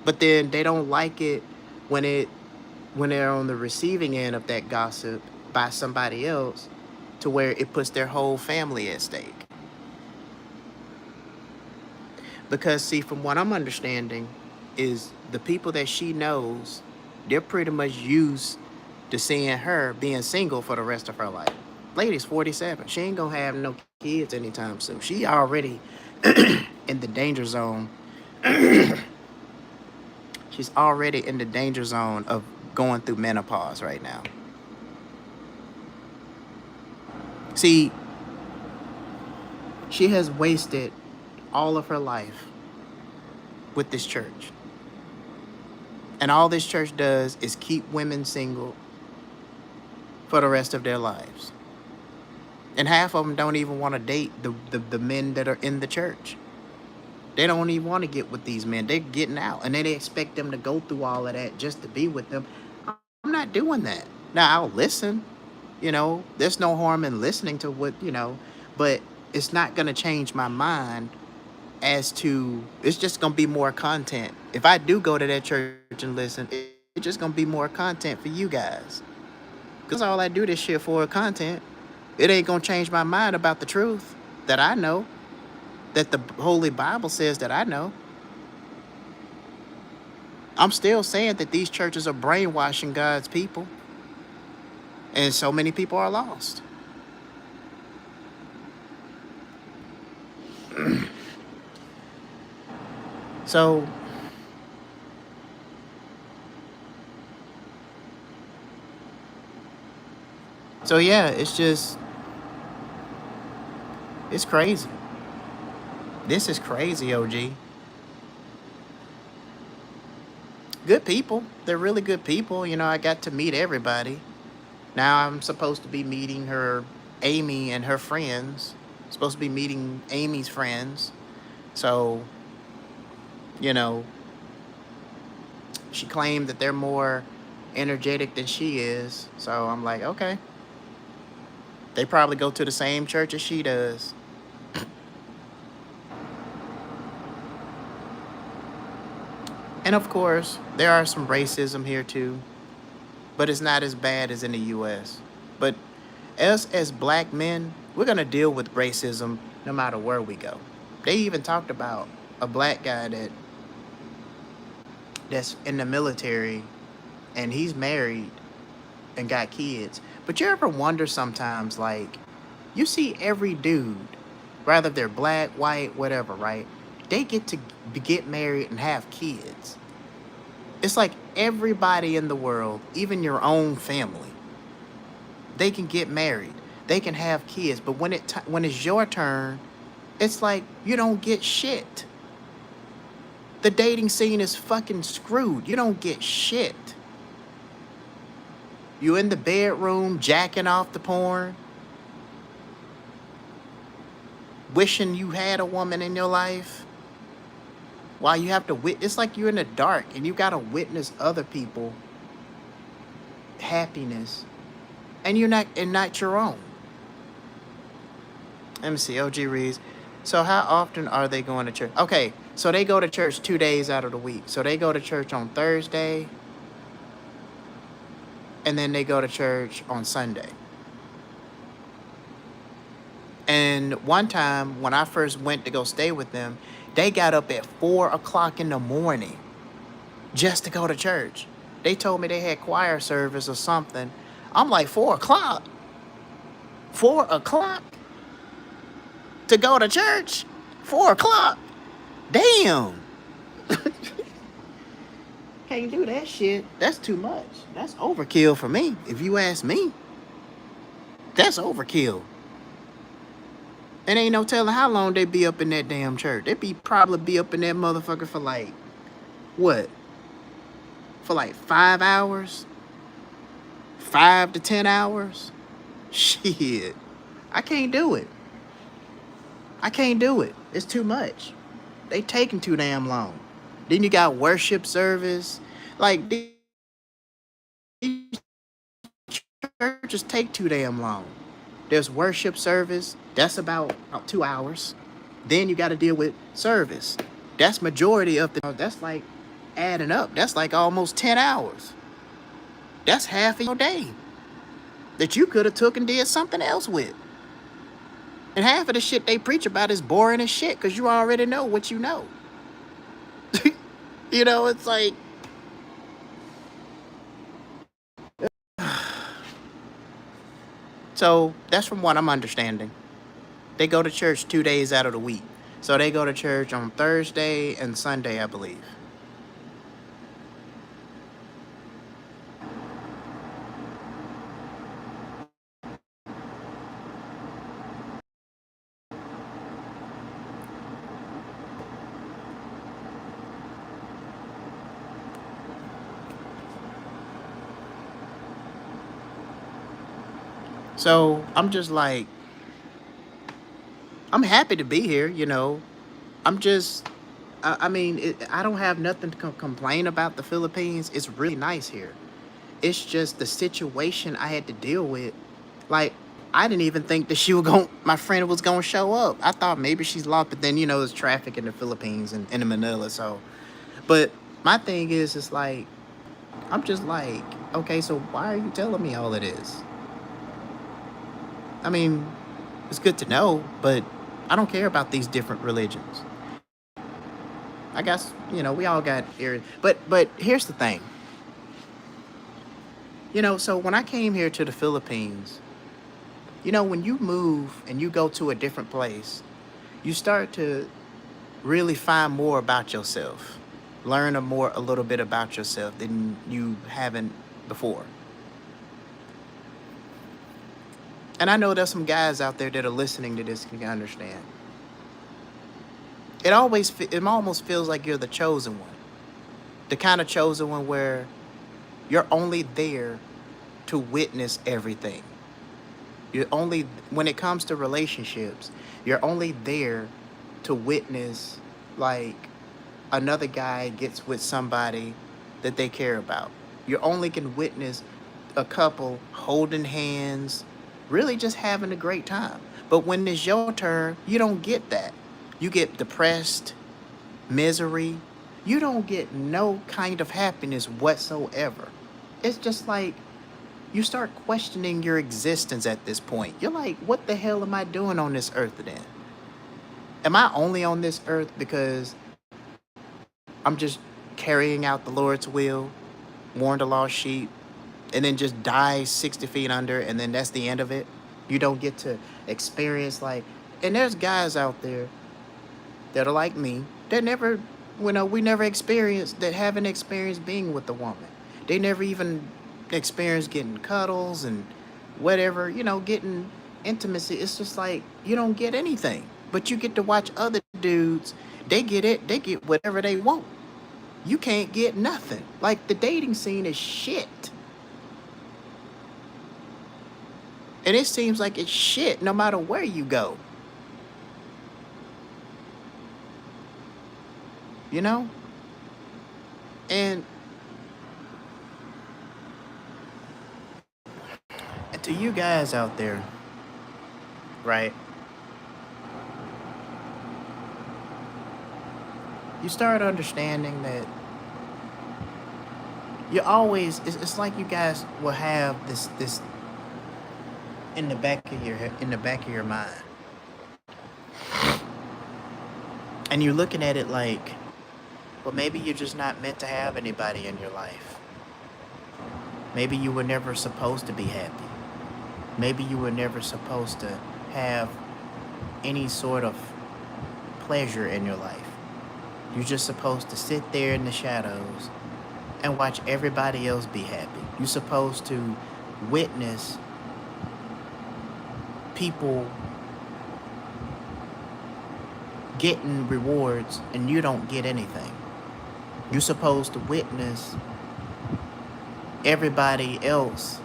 But then they don't like it when they're on the receiving end of that gossip by somebody else, to where it puts their whole family at stake. Because see, from what I'm understanding, is the people that she knows, they're pretty much used to seeing her being single for the rest of her life. Lady's 47. She ain't gonna have no kids anytime soon. She already in the danger zone. She's already in the danger zone of going through menopause right now. See, she has wasted all of her life with this church. And all this church does is keep women single for the rest of their lives. And half of them don't even want to date the men that are in the church. They don't even want to get with these men. They're getting out. And then they expect them to go through all of that just to be with them. I'm not doing that. Now, I'll listen. There's no harm in listening to what, but it's not going to change my mind as to, it's just going to be more content. If I do go to that church and listen, it's just going to be more content for you guys. Because all I do this shit for content. It ain't going to change my mind about the truth that I know, that the Holy Bible says that I know. I'm still saying that these churches are brainwashing God's people. And so many people are lost. So yeah, it's crazy. This is crazy, OG. Good people. They're really good people. I got to meet everybody. Now I'm supposed to be meeting Amy and her friends. I'm supposed to be meeting Amy's friends. So, she claimed that they're more energetic than she is. So I'm like, okay. They probably go to the same church as she does. And of course, there are some racism here too, but it's not as bad as in the US. But us as black men, we're going to deal with racism no matter where we go. They even talked about a black guy that's in the military and he's married and got kids. But you ever wonder sometimes, like, you see every dude, whether they're black, white, whatever, right? They get to get married and have kids. It's like everybody in the world, even your own family, they can get married, they can have kids. But when it's your turn, it's like you don't get shit. The dating scene is fucking screwed. You don't get shit. You in the bedroom jacking off the porn, wishing you had a woman in your life. While you have to it's like you're in the dark and you gotta witness other people happiness, and not your own. Let me see. OG reads. So how often are they going to church? Okay, so they go to church 2 days out of the week. So they go to church on Thursday, and then they go to church on Sunday. And one time when I first went to go stay with them, they got up at 4 o'clock in the morning just to go to church. They told me they had choir service or something. I'm like, 4 o'clock? 4 o'clock? To go to church? 4 o'clock? Damn. Can't do that shit. That's too much. That's overkill for me. If you ask me, that's overkill. And ain't no telling how long they be up in that damn church. They probably be up in that motherfucker for like, what? For like 5 hours? 5 to 10 hours? Shit. I can't do it. I can't do it. It's too much. They taking too damn long. Then you got worship service. Like, these churches take too damn long. There's worship service. That's about 2 hours. Then you got to deal with service. That's majority of that's like adding up. That's like almost 10 hours. That's half of your day that you could have took and did something else with. And half of the shit they preach about is boring as shit because you already know what you know. You know, it's like, so that's from what I'm understanding. They go to church 2 days out of the week. So they go to church on Thursday and Sunday, I believe. So I'm just like, I'm happy to be here, you know. I'm just, I mean, I don't have nothing to complain about the Philippines. It's really nice here. It's just the situation I had to deal with. Like, I didn't even think that my friend was going to show up. I thought maybe she's lost, but then, you know, there's traffic in the Philippines and in Manila. So, but my thing is, it's like, I'm just like, okay, so why are you telling me all of this? I mean, it's good to know, but I don't care about these different religions. I guess, you know, we all got areas. But here's the thing. You know, so when I came here to the Philippines, you know, when you move and you go to a different place, you start to really find more about yourself. Learn a little bit about yourself than you haven't before. And I know there's some guys out there that are listening to this and can understand. It almost feels like you're the chosen one. The kind of chosen one where you're only there to witness everything. When it comes to relationships, you're only there to witness, like, another guy gets with somebody that they care about. You only can witness a couple holding hands, really just having a great time. But when it's your turn, you don't get that. You get depressed, misery. You don't get no kind of happiness whatsoever. It's just like you start questioning your existence at this point. You're like, what the hell am I doing on this earth then? Am I only on this earth because I'm just carrying out the Lord's will, warn the lost sheep, and then just die 60 feet under, and then that's the end of it? You don't get to experience, like, and there's guys out there that are like me that never, we never experienced, that haven't experienced being with a woman. They never even experienced getting cuddles and whatever, getting intimacy. It's just like you don't get anything, but you get to watch other dudes. They get it. They get whatever they want. You can't get nothing. Like, the dating scene is shit. And it seems like it's shit no matter where you go. You know? And to you guys out there, right? You start understanding that you always, it's like you guys will have this in the back of your mind. And you're looking at it like, well, maybe you're just not meant to have anybody in your life. Maybe you were never supposed to be happy. Maybe you were never supposed to have any sort of pleasure in your life. You're just supposed to sit there in the shadows and watch everybody else be happy. You're supposed to witness people getting rewards and you don't get anything. You're supposed to witness everybody else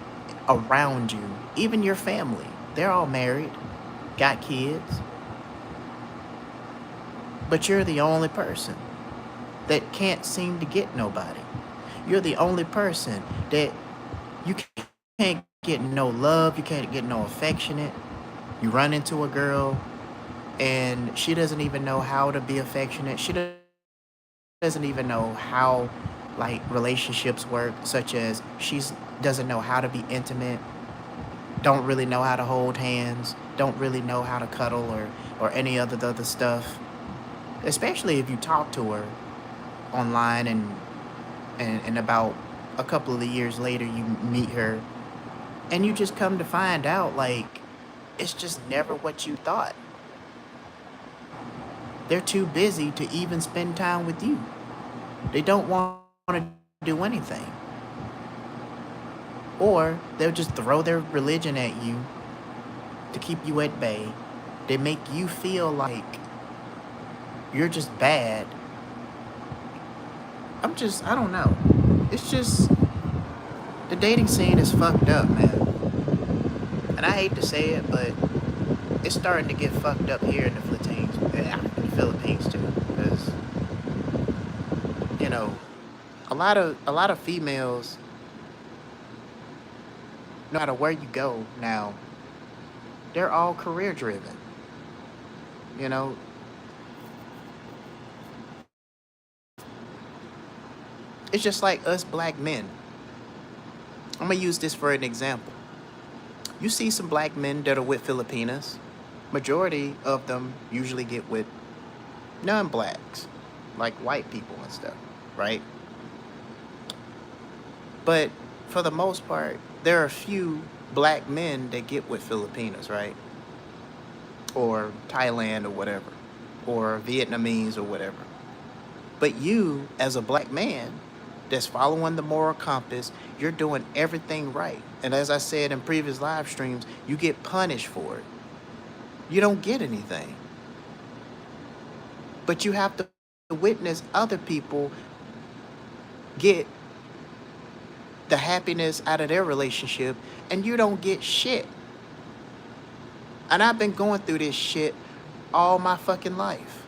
around you, even your family. They're all married, got kids, but you're the only person that can't seem to get nobody. You're the only person that you can't get no love, you can't get no affectionate. You run into a girl and she doesn't even know how to be affectionate. She doesn't even know how, like, relationships work, such as she's doesn't know how to be intimate, don't really know how to hold hands, don't really know how to cuddle or any other stuff. Especially if you talk to her online and about a couple of the years later you meet her and you just come to find out, like, it's just never what you thought. They're too busy to even spend time with you. They don't want to do anything. Or they'll just throw their religion at you to keep you at bay. They make you feel like you're just bad. I don't know. It's just, the dating scene is fucked up, man. And I hate to say it, but it's starting to get fucked up here in the Philippines too. Because, a lot of females, no matter where you go now, they're all career driven. You know, it's just like us black men. I'm gonna use this for an example. You see some black men that are with Filipinas. Majority of them usually get with non-blacks, like white people and stuff, right? But for the most part, there are a few black men that get with Filipinas, right? Or Thailand or whatever, or Vietnamese or whatever. But you, as a black man that's following the moral compass, you're doing everything right. And as I said in previous live streams, you get punished for it. You don't get anything. But you have to witness other people get the happiness out of their relationship, and you don't get shit. And I've been going through this shit all my fucking life.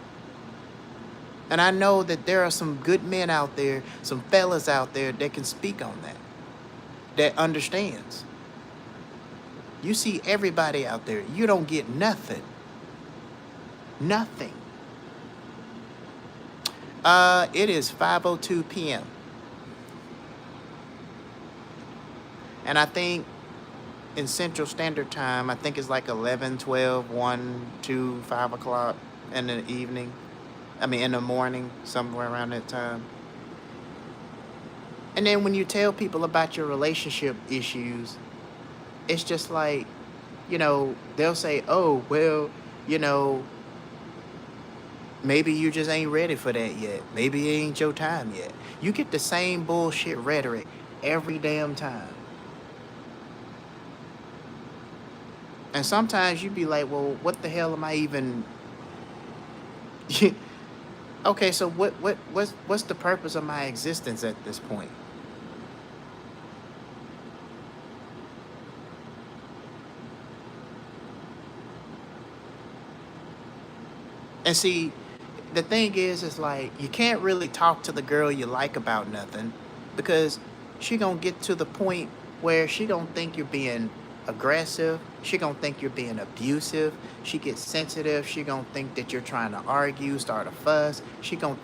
And I know that there are some good men out there, some fellas out there that can speak on that. that understands. You see everybody out there. You don't get nothing. Nothing. It is 5:02 p.m. And I think in Central Standard Time, I think it's like 11, 12, 1, 2, 5 o'clock in the evening. I mean, in the morning, somewhere around that time. And then when you tell people about your relationship issues, it's just like, they'll say, oh, well, you know, maybe you just ain't ready for that yet. Maybe it ain't your time yet. You get the same bullshit rhetoric every damn time. And sometimes you'd be like, well, what the hell am I even... Okay, so what's the purpose of my existence at this point? And see, the thing is like, you can't really talk to the girl you like about nothing, because she gonna get to the point where she gonna think you're being aggressive. She gonna think you're being abusive. She gets sensitive. She gonna think that you're trying to argue, start a fuss. She gonna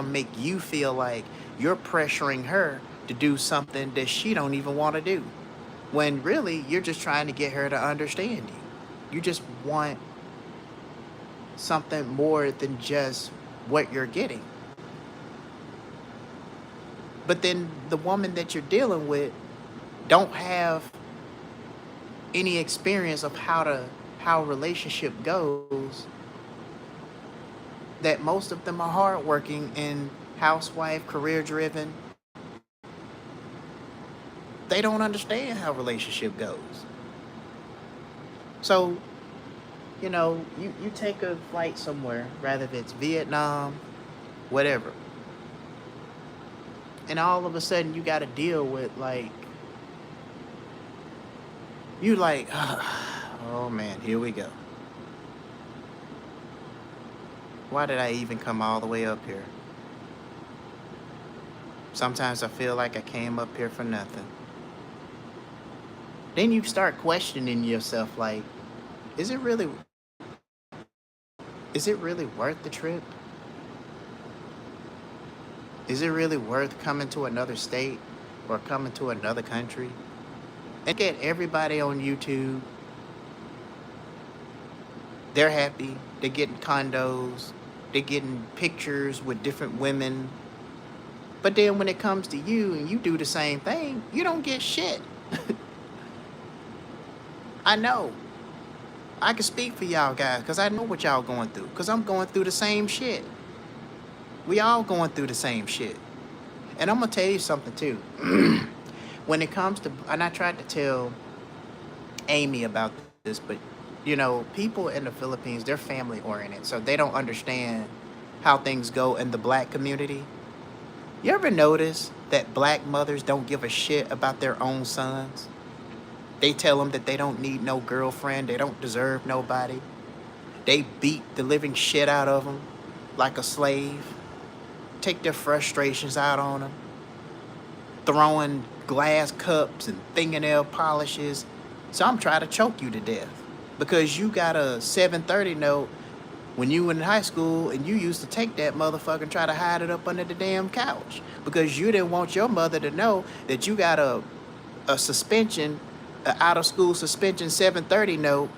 make you feel like you're pressuring her to do something that she don't even want to do. When really, you're just trying to get her to understand you. You just want something more than just what you're getting. But then the woman that you're dealing with don't have any experience of how a relationship goes. That most of them are hardworking and housewife, career driven. They don't understand how a relationship goes. So, you take a flight somewhere, rather if it's Vietnam, whatever. And all of a sudden you got to deal with you like, oh man, here we go. Why did I even come all the way up here? Sometimes I feel like I came up here for nothing. Then you start questioning yourself like, is it really worth the trip? Is it really worth coming to another state or coming to another country? And get everybody on YouTube. They're happy. They're getting condos. They're getting pictures with different women. But then when it comes to you and you do the same thing, you don't get shit. I know. I can speak for y'all guys because I know what y'all going through. Because I'm going through the same shit. We all going through the same shit. And I'm going to tell you something too. When it comes to, and I tried to tell Amy about this, but people in the Philippines, they're family oriented, so they don't understand how things go in the black community. You ever notice that black mothers don't give a shit about their own sons? They tell them that they don't need no girlfriend, they don't deserve nobody. They beat the living shit out of them like a slave, take their frustrations out on them, throwing glass cups and fingernail polishes. So I'm trying to choke you to death because you got a 730 note when you were in high school and you used to take that motherfucker and try to hide it up under the damn couch because you didn't want your mother to know that you got a suspension, an out of school suspension 730 note.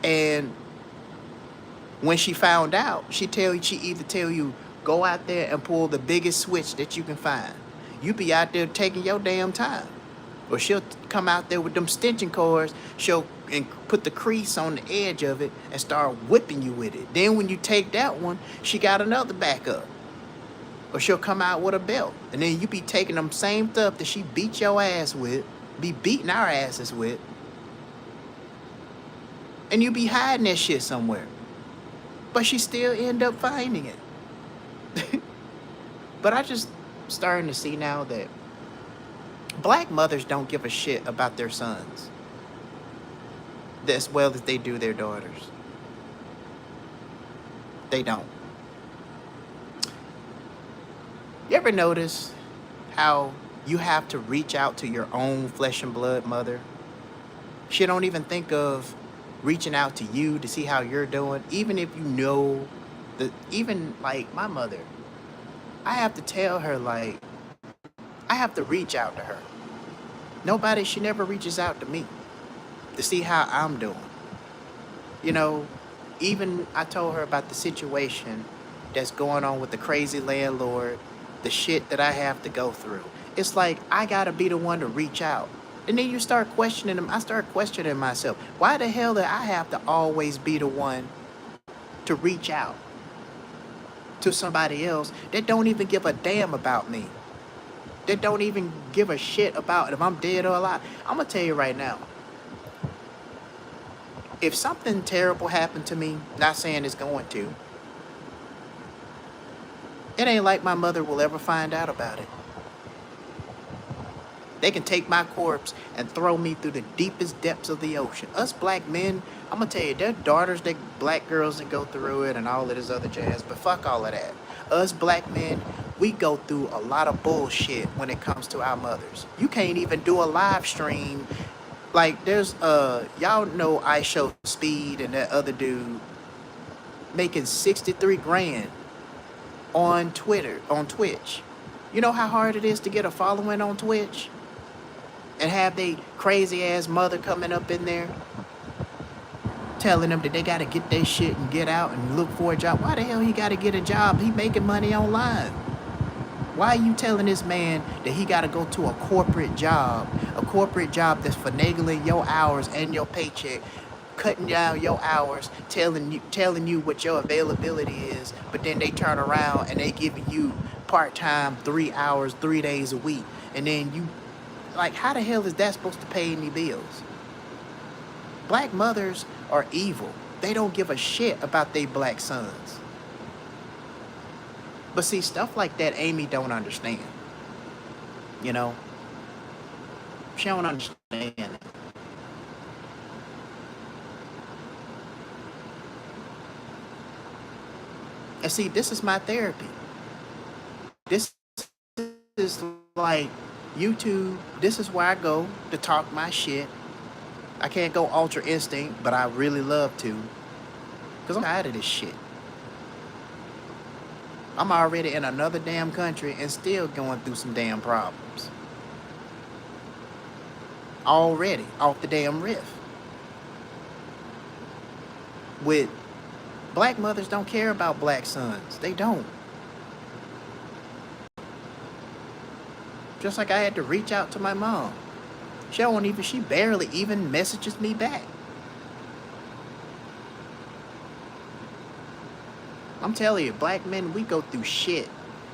And when she found out, she either tell you, go out there and pull the biggest switch that you can find. You be out there taking your damn time. Or she'll come out there with them stitching cords, she'll put the crease on the edge of it and start whipping you with it. Then when you take that one, she got another backup. Or she'll come out with a belt. And then you be taking them same stuff that she beat your ass with, be beating our asses with. And you be hiding that shit somewhere. But she still end up finding it. But I just starting to see now that black mothers don't give a shit about their sons as well as they do their daughters. They don't. You ever notice how You have to reach out to your own flesh and blood mother. She don't even think of reaching out to you to see how you're doing, even if you know even like my mother. I have to tell her, like, I have to reach out to her. She never reaches out to me to see how I'm doing. You know, even I told her about the situation that's going on with the crazy landlord, the shit that I have to go through. It's like I gotta be the one to reach out. And then you start questioning them. I start questioning myself. Why the hell do I have to always be the one to reach out to somebody else that don't even give a damn about me? That don't even give a shit about if I'm dead or alive. I'm gonna tell you right now. If something terrible happened to me, not saying it's going to, it ain't like my mother will ever find out about it. They can take my corpse and throw me through the deepest depths of the ocean. Us black men, I'm gonna tell you, there are daughters, they black girls that go through it and all of this other jazz, but fuck all of that. Us black men, we go through a lot of bullshit when it comes to our mothers. You can't even do a live stream. Like there's y'all know I Show Speed and that other dude making 63 grand on Twitch. You know how hard it is to get a following on Twitch? And have they crazy ass mother coming up in there telling them that they gotta get their shit and get out and look for a job. Why the hell he gotta get a job? He making money online. Why are you telling this man that he gotta go to a corporate job that's finagling your hours and your paycheck, cutting down your hours, telling you what your availability is, but then they turn around and they giving you part-time 3 hours, 3 days a week, and then you, like, how the hell is that supposed to pay any bills? Black mothers are evil. They don't give a shit about their black sons. But see, stuff like that Amy don't understand. You know? She don't understand it. And see, this is my therapy. This is like YouTube. This is where I go to talk my shit. I can't go Ultra Instinct, but I really love to. Because I'm tired of this shit. I'm already in another damn country and still going through some damn problems. Already, off the damn riff. With black mothers don't care about black sons. They don't. Just like I had to reach out to my mom. She barely even messages me back. I'm telling you, black men, we go through shit.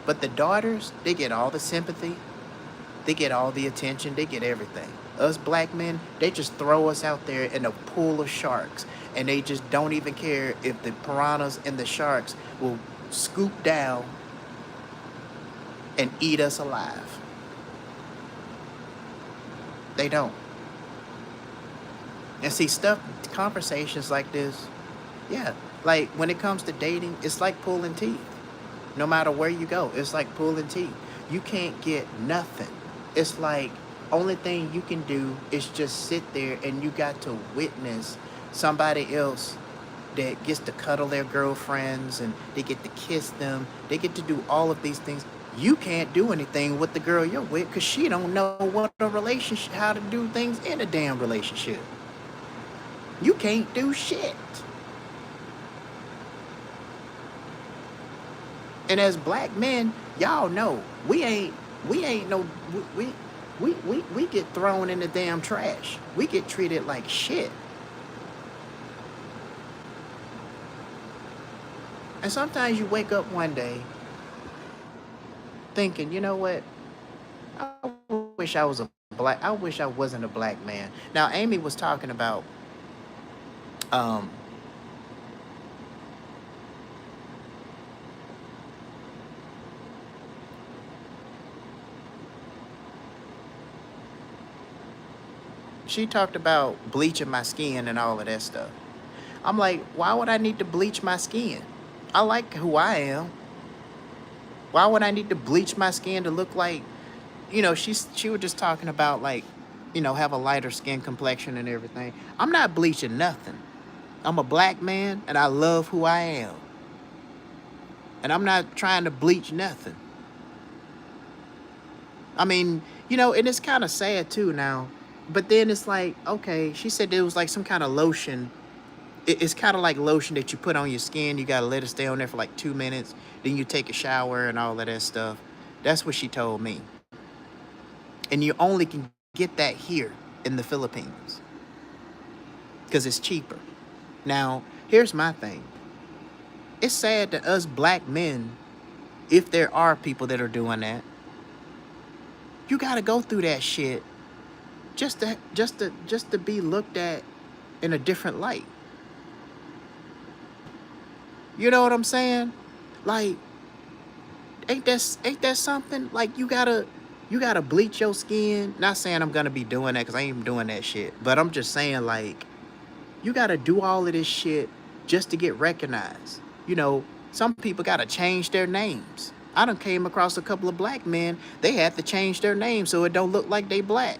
But the daughters, they get all the sympathy. They get all the attention. They get everything. Us black men, they just throw us out there in a pool of sharks. And they just don't even care if the piranhas and the sharks will scoop down and eat us alive. They don't. And see, conversations like this, yeah, like when it comes to dating, it's like pulling teeth. No matter where you go, it's like pulling teeth. You can't get nothing. It's like only thing you can do is just sit there and you got to witness somebody else that gets to cuddle their girlfriends and they get to kiss them. They get to do all of these things. You can't do anything with the girl you're with because she don't know what a relationship, how to do things in a damn relationship. You can't do shit. And as black men, y'all know we get thrown in the damn trash. We get treated like shit. And sometimes you wake up one day thinking, you know what? I wish I wasn't a black man. Now, Amy was talking about she talked about bleaching my skin and all of that stuff. I'm like, why would I need to bleach my skin? I like who I am. Why would I need to bleach my skin to look like she was just talking about like, have a lighter skin complexion and everything. I'm not bleaching nothing. I'm a black man and I love who I am. And I'm not trying to bleach nothing. I mean, and it's kind of sad too now. But then it's like, okay, she said there was like some kind of lotion. It's kind of like lotion that you put on your skin. You got to let it stay on there for like 2 minutes. Then you take a shower and all of that stuff. That's what she told me. And you only can get that here in the Philippines because it's cheaper. Now, here's my thing. It's sad that us black men, if there are people that are doing that, you got to go through that shit just to be looked at in a different light. You know what I'm saying? Like, ain't that something? Like, you gotta bleach your skin. Not saying I'm gonna be doing that because I ain't even doing that shit. But I'm just saying, like, you gotta do all of this shit just to get recognized. Some people gotta change their names. I done came across a couple of black men. They had to change their name so it don't look like they black.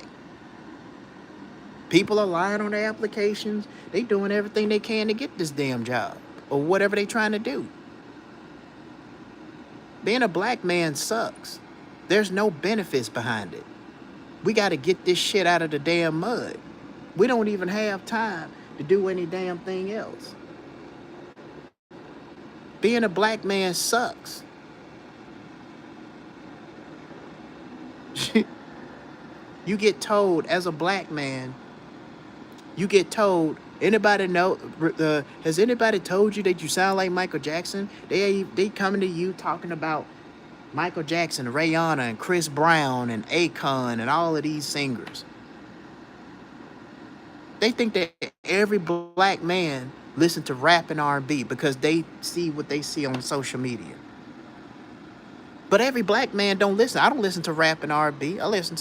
People are lying on their applications. They doing everything they can to get this damn job or whatever they trying to do. Being a black man sucks. There's no benefits behind it. We got to get this shit out of the damn mud. We don't even have time to do any damn thing else. Being a black man sucks. You get told as a black man, anybody know, has anybody told you that you sound like Michael Jackson? They coming to you talking about Michael Jackson, Rihanna, and Chris Brown, and Akon, and all of these singers. They think that every black man listen to rap and R&B because they see what they see on social media. But every black man don't listen. I don't listen to rap and R&B. I listen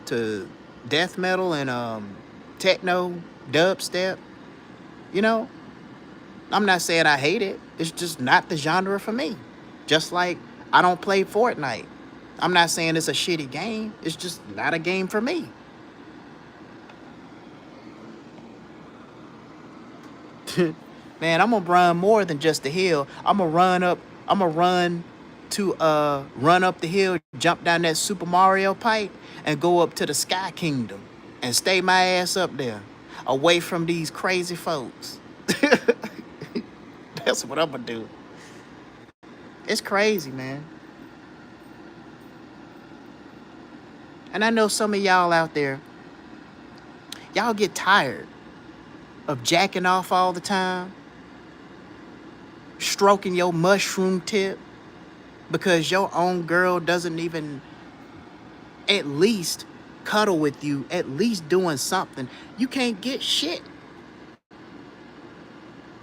to death metal and techno, dubstep. I'm not saying I hate it. It's just not the genre for me. Just like I don't play Fortnite. I'm not saying it's a shitty game. It's just not a game for me. Man, I'm gonna run more than just the hill. I'm gonna run up the hill, jump down that Super Mario pipe, and go up to the Sky Kingdom and stay my ass up there, away from these crazy folks. That's what I'm gonna do. It's crazy, man. And I know some of y'all out there, y'all get tired of jacking off all the time, stroking your mushroom tip because your own girl doesn't even at least cuddle with you, at least doing something. You can't get shit.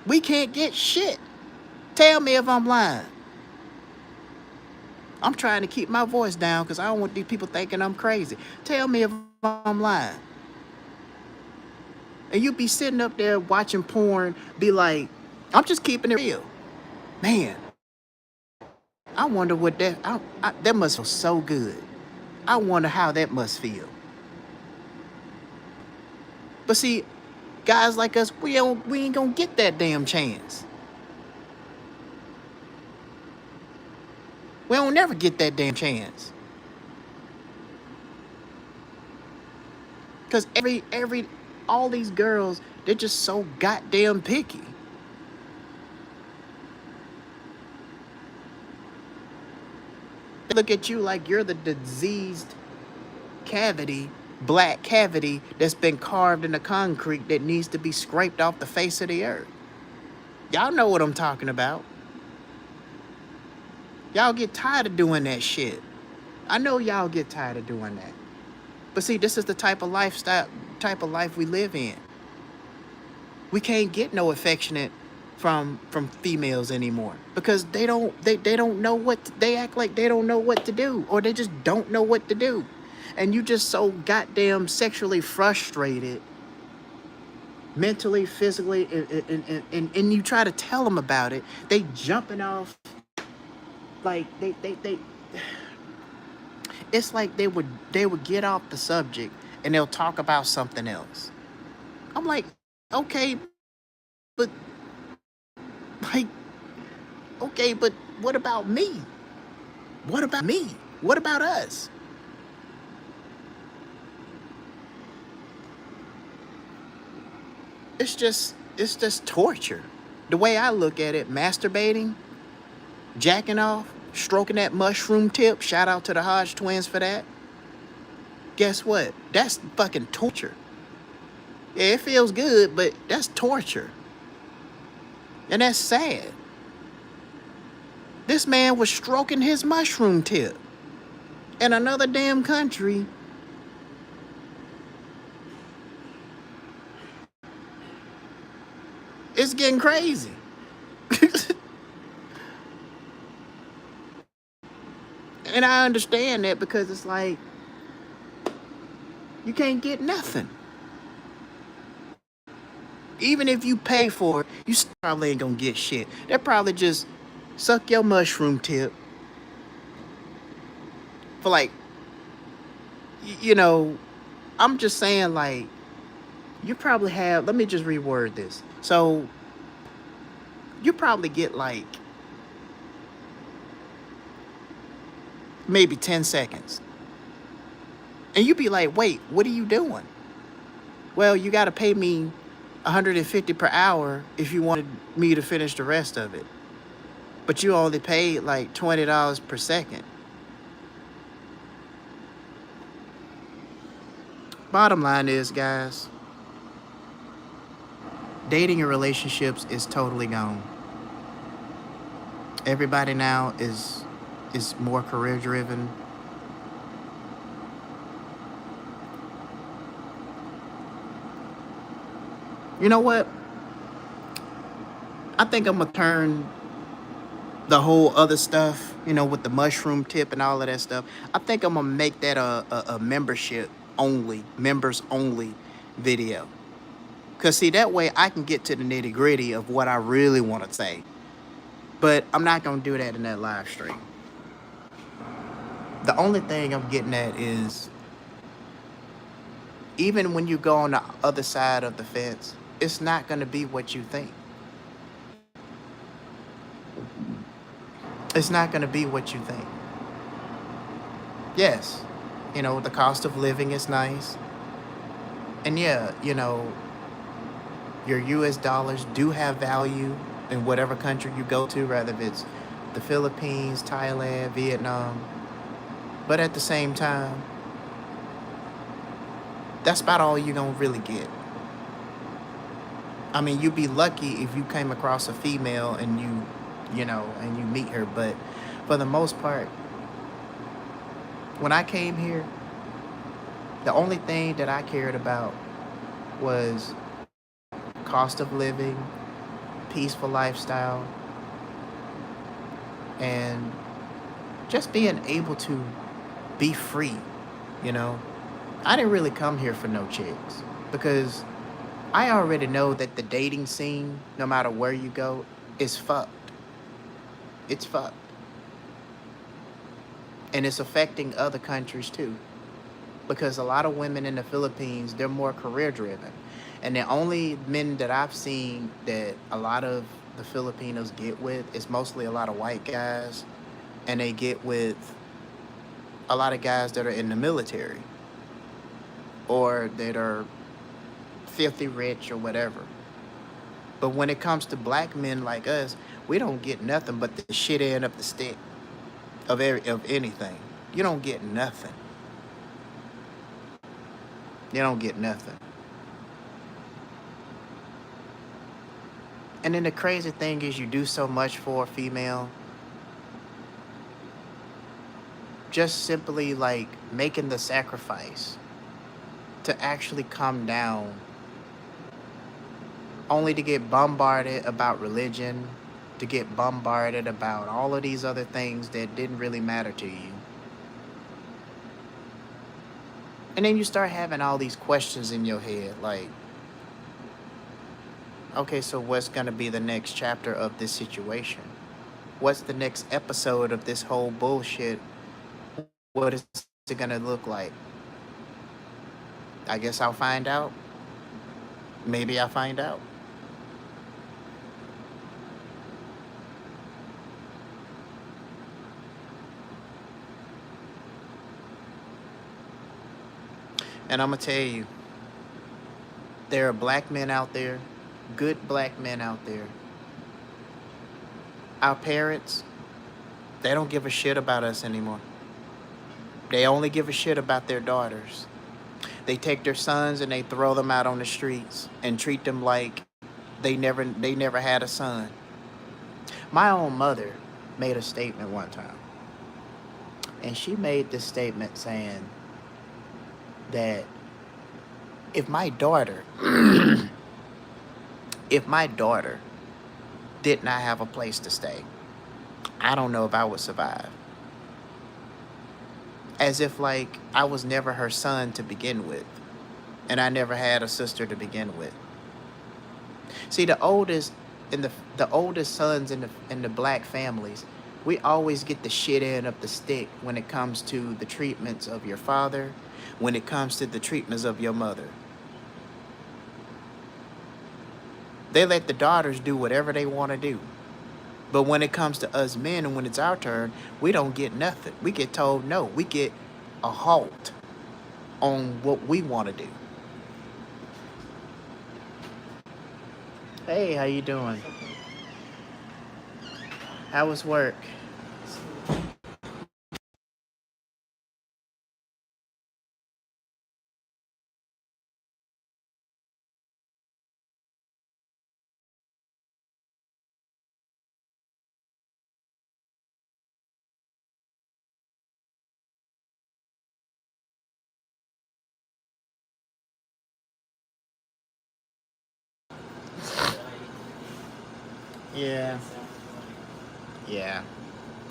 We can't get shit. Tell me if I'm lying. I'm trying to keep my voice down because I don't want these people thinking I'm crazy. Tell me if I'm lying. And you be sitting up there watching porn, be like, I'm just keeping it real. Man, I wonder what that must feel so good. I wonder how that must feel. But see, guys like us, we ain't gonna get that damn chance. We don't never get that damn chance. Cause all these girls, they're just so goddamn picky. They look at you like you're the diseased black cavity that's been carved in the concrete that needs to be scraped off the face of the earth. Y'all know what I'm talking about. Y'all get tired of doing that shit. I know y'all get tired of doing that. But see, this is the type of life we live in. We can't get no affectionate from females anymore because they don't know they act like they don't know what to do, or they just don't know what to do. And you just so goddamn sexually frustrated, mentally, physically, and you try to tell them about it, they jumping off like they It's like they would get off the subject and they'll talk about something else. I'm like, okay, but like, okay, but what about me? What about me? What about us? It's just torture. The way I look at it, masturbating, jacking off, stroking that mushroom tip. Shout out to the Hodge twins for that. Guess what? That's fucking torture. Yeah, it feels good, but that's torture. And that's sad. This man was stroking his mushroom tip in another damn country. It's getting crazy. And I understand that because it's like, you can't get nothing. Even if you pay for it, you probably ain't gonna get shit. They probably just suck your mushroom tip for like, you know, I'm just saying, like, you probably have, let me just reword this. So, you probably get like maybe 10 seconds. And you be like, wait, what are you doing? Well, you gotta pay me 150 per hour if you wanted me to finish the rest of it. But you only paid like $20 per second. Bottom line is, guys, dating and relationships is totally gone. Everybody now is more career driven. You know what? I think I'm gonna turn the whole other stuff, with the mushroom tip and all of that stuff. I think I'm gonna make that a membership only, members only video. Cause see, that way I can get to the nitty gritty of what I really want to say. But I'm not gonna do that in that live stream. The only thing I'm getting at is, even when you go on the other side of the fence, it's not gonna be what you think. It's not gonna be what you think. Yes, the cost of living is nice. And yeah, your US dollars do have value in whatever country you go to, whether if it's the Philippines, Thailand, Vietnam. But at the same time, that's about all you're gonna really get. I mean, you'd be lucky if you came across a female and and you meet her. But for the most part, when I came here, the only thing that I cared about was cost of living, peaceful lifestyle, and just being able to be free, you know? I didn't really come here for no chicks because I already know that the dating scene, no matter where you go, is fucked. It's fucked. And it's affecting other countries too. Because a lot of women in the Philippines, they're more career driven. And the only men that I've seen that a lot of the Filipinos get with is mostly a lot of white guys. And they get with a lot of guys that are in the military or that are filthy rich or whatever. But when it comes to black men like us, we don't get nothing but the shit end of the stick of anything. You don't get nothing. You don't get nothing. And then the crazy thing is, you do so much for a female, just simply like making the sacrifice to actually come down, only to get bombarded about religion, to get bombarded about all of these other things that didn't really matter to you. And then you start having all these questions in your head like, okay, so what's going to be the next chapter of this situation? What's the next episode of this whole bullshit What is it gonna look like? I guess I'll find out. Maybe I'll find out. And I'm gonna tell you, there are black men out there, good black men out there. Our parents, they don't give a shit about us anymore. They only give a shit about their daughters. They take their sons and they throw them out on the streets and treat them like they never had a son. My own mother made a statement one time, and she made this statement saying that if my daughter if my daughter did not have a place to stay, I don't know if I would survive. As if like I was never her son to begin with, and I never had a sister to begin with. See, the oldest sons in the black families, we always get the shit end of the stick when it comes to the treatments of your father, when it comes to the treatments of your mother. They let the daughters do whatever they want to do. But when it comes to us men and when it's our turn, we don't get nothing. We get told no. We get a halt on what we want to do. Hey, how you doing? How was work? Yeah, yeah.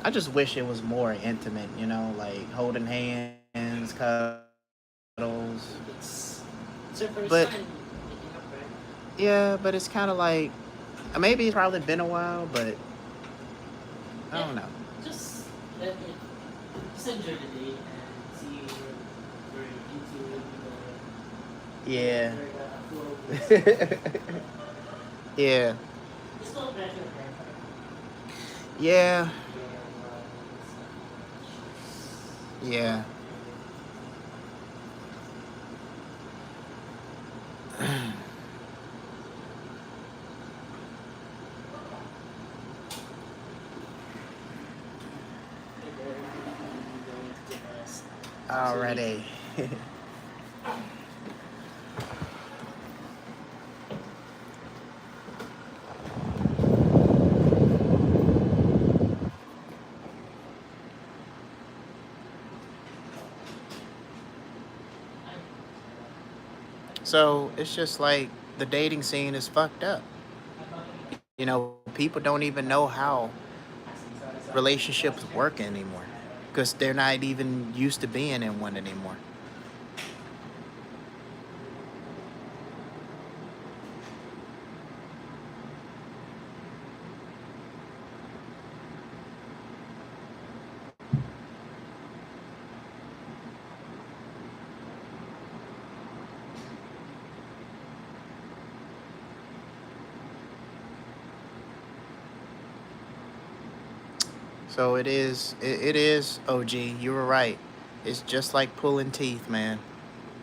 I just wish it was more intimate, like holding hands, cuddles. It's your first But time picking up, right? yeah, but it's kind of like maybe it's probably been a while, but I Yeah, don't know. just let it, just enjoy the day and see where into it, Yeah. where the flow goes. Yeah. Just don't pressure her. Yeah. Yeah, Yeah. absolutely. Alrighty. So it's just like the dating scene is fucked up. People don't even know how relationships work anymore because they're not even used to being in one anymore. So it is OG. You were right. It's just like pulling teeth, man.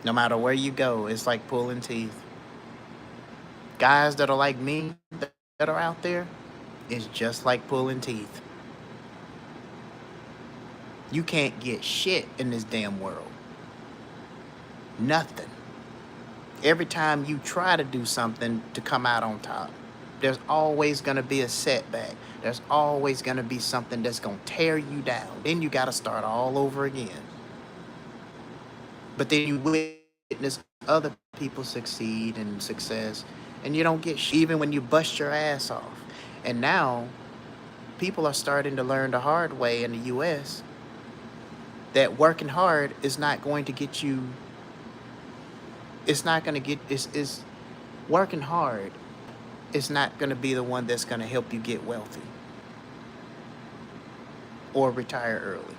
No matter where you go, it's like pulling teeth. Guys that are like me that are out there, it's just like pulling teeth. You can't get shit in this damn world. Nothing. Every time you try to do something to come out on top, there's always going to be a setback. There's always going to be something that's going to tear you down. Then you got to start all over again. But then you witness other people succeed and success, and you don't get even when you bust your ass off. And now people are starting to learn the hard way in the US that working hard is not going to get you, it's not going to get, is working hard is not going to be the one that's going to help you get wealthy or retire early.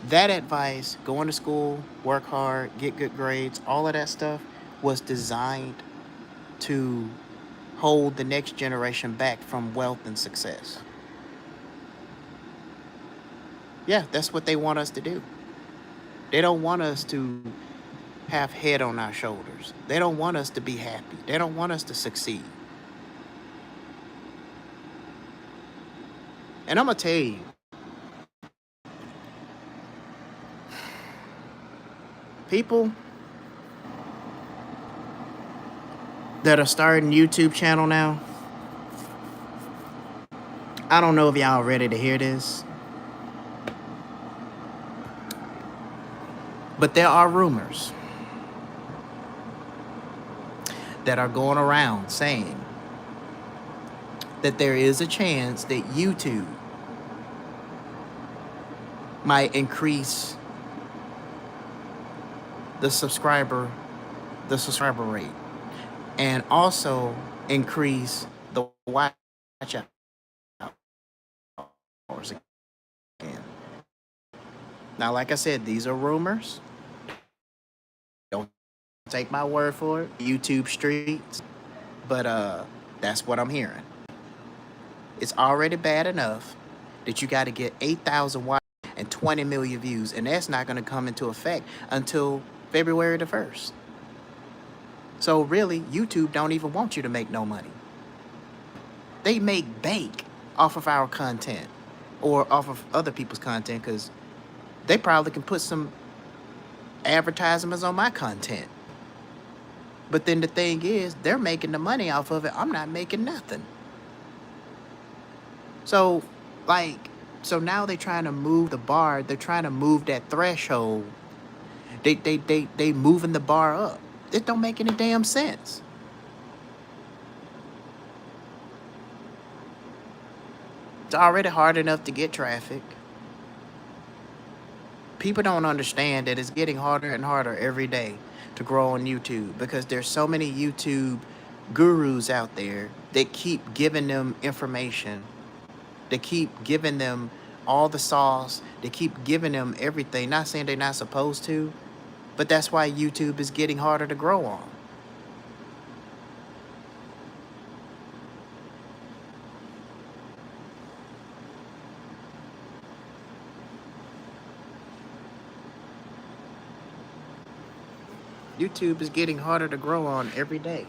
That advice, going to school, work hard, get good grades, all of that stuff was designed to hold the next generation back from wealth and success. Yeah, that's what they want us to do. They don't want us to have head on our shoulders. They don't want us to be happy. They don't want us to succeed. And I'm going to tell you, people that are starting YouTube channel now, I don't know if y'all ready to hear this, but there are rumors that are going around saying that there is a chance that YouTube might increase the subscriber rate and also increase the watch hours again. Now, like I said, these are rumors. Don't take my word for it. YouTube streets, but that's what I'm hearing. It's already bad enough that you got to get 8,000 watch and 20 million views, and that's not going to come into effect until February the 1st. So really, YouTube don't even want you to make no money. They make bank off of our content or off of other people's content because they probably can put some advertisements on my content. But then the thing is, they're making the money off of it. I'm not making nothing. So, so now they're trying to move the bar. They're trying to move that threshold. They moving the bar up. It don't make any damn sense. It's already hard enough to get traffic. People don't understand that it's getting harder and harder every day to grow on YouTube because there's so many YouTube gurus out there that keep giving them information. They keep giving them all the sauce. They keep giving them everything. Not saying they're not supposed to, but that's why YouTube is getting harder to grow on. YouTube is getting harder to grow on every day.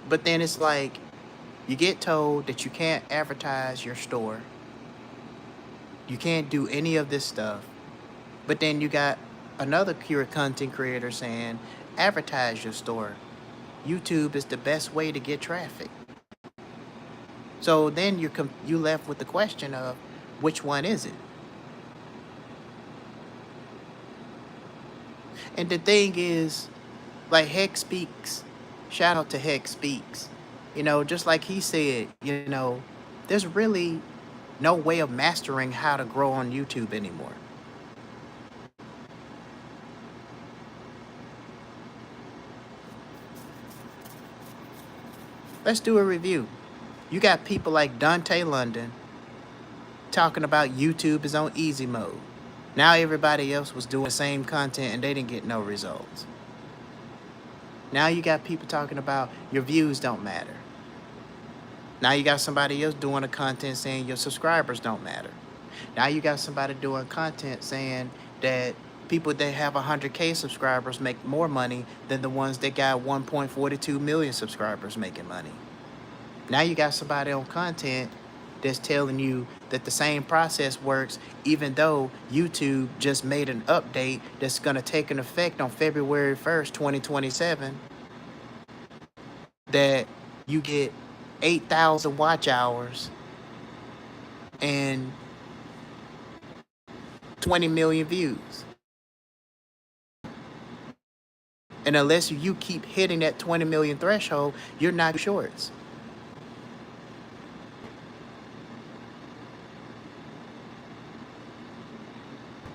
But then it's like, you get told that you can't advertise your store. You can't do any of this stuff. But then you got another content creator saying, advertise your store. YouTube is the best way to get traffic. So then you left with the question of, which one is it? And the thing is, like Heck Speaks, shout out to Heck Speaks. Just like he said, there's really no way of mastering how to grow on YouTube anymore. Let's do a review. You got people like Dante London talking about YouTube is on easy mode. Now everybody else was doing the same content and they didn't get no results. Now you got people talking about your views don't matter. Now you got somebody else doing a content saying your subscribers don't matter. Now you got somebody doing content saying that people that have 100K subscribers make more money than the ones that got 1.42 million subscribers making money. Now you got somebody on content that's telling you that the same process works, even though YouTube just made an update that's going to take an effect on February 1st, 2027, that you get 8,000 watch hours and 20 million views. And unless you keep hitting that 20 million threshold, you're not shorts.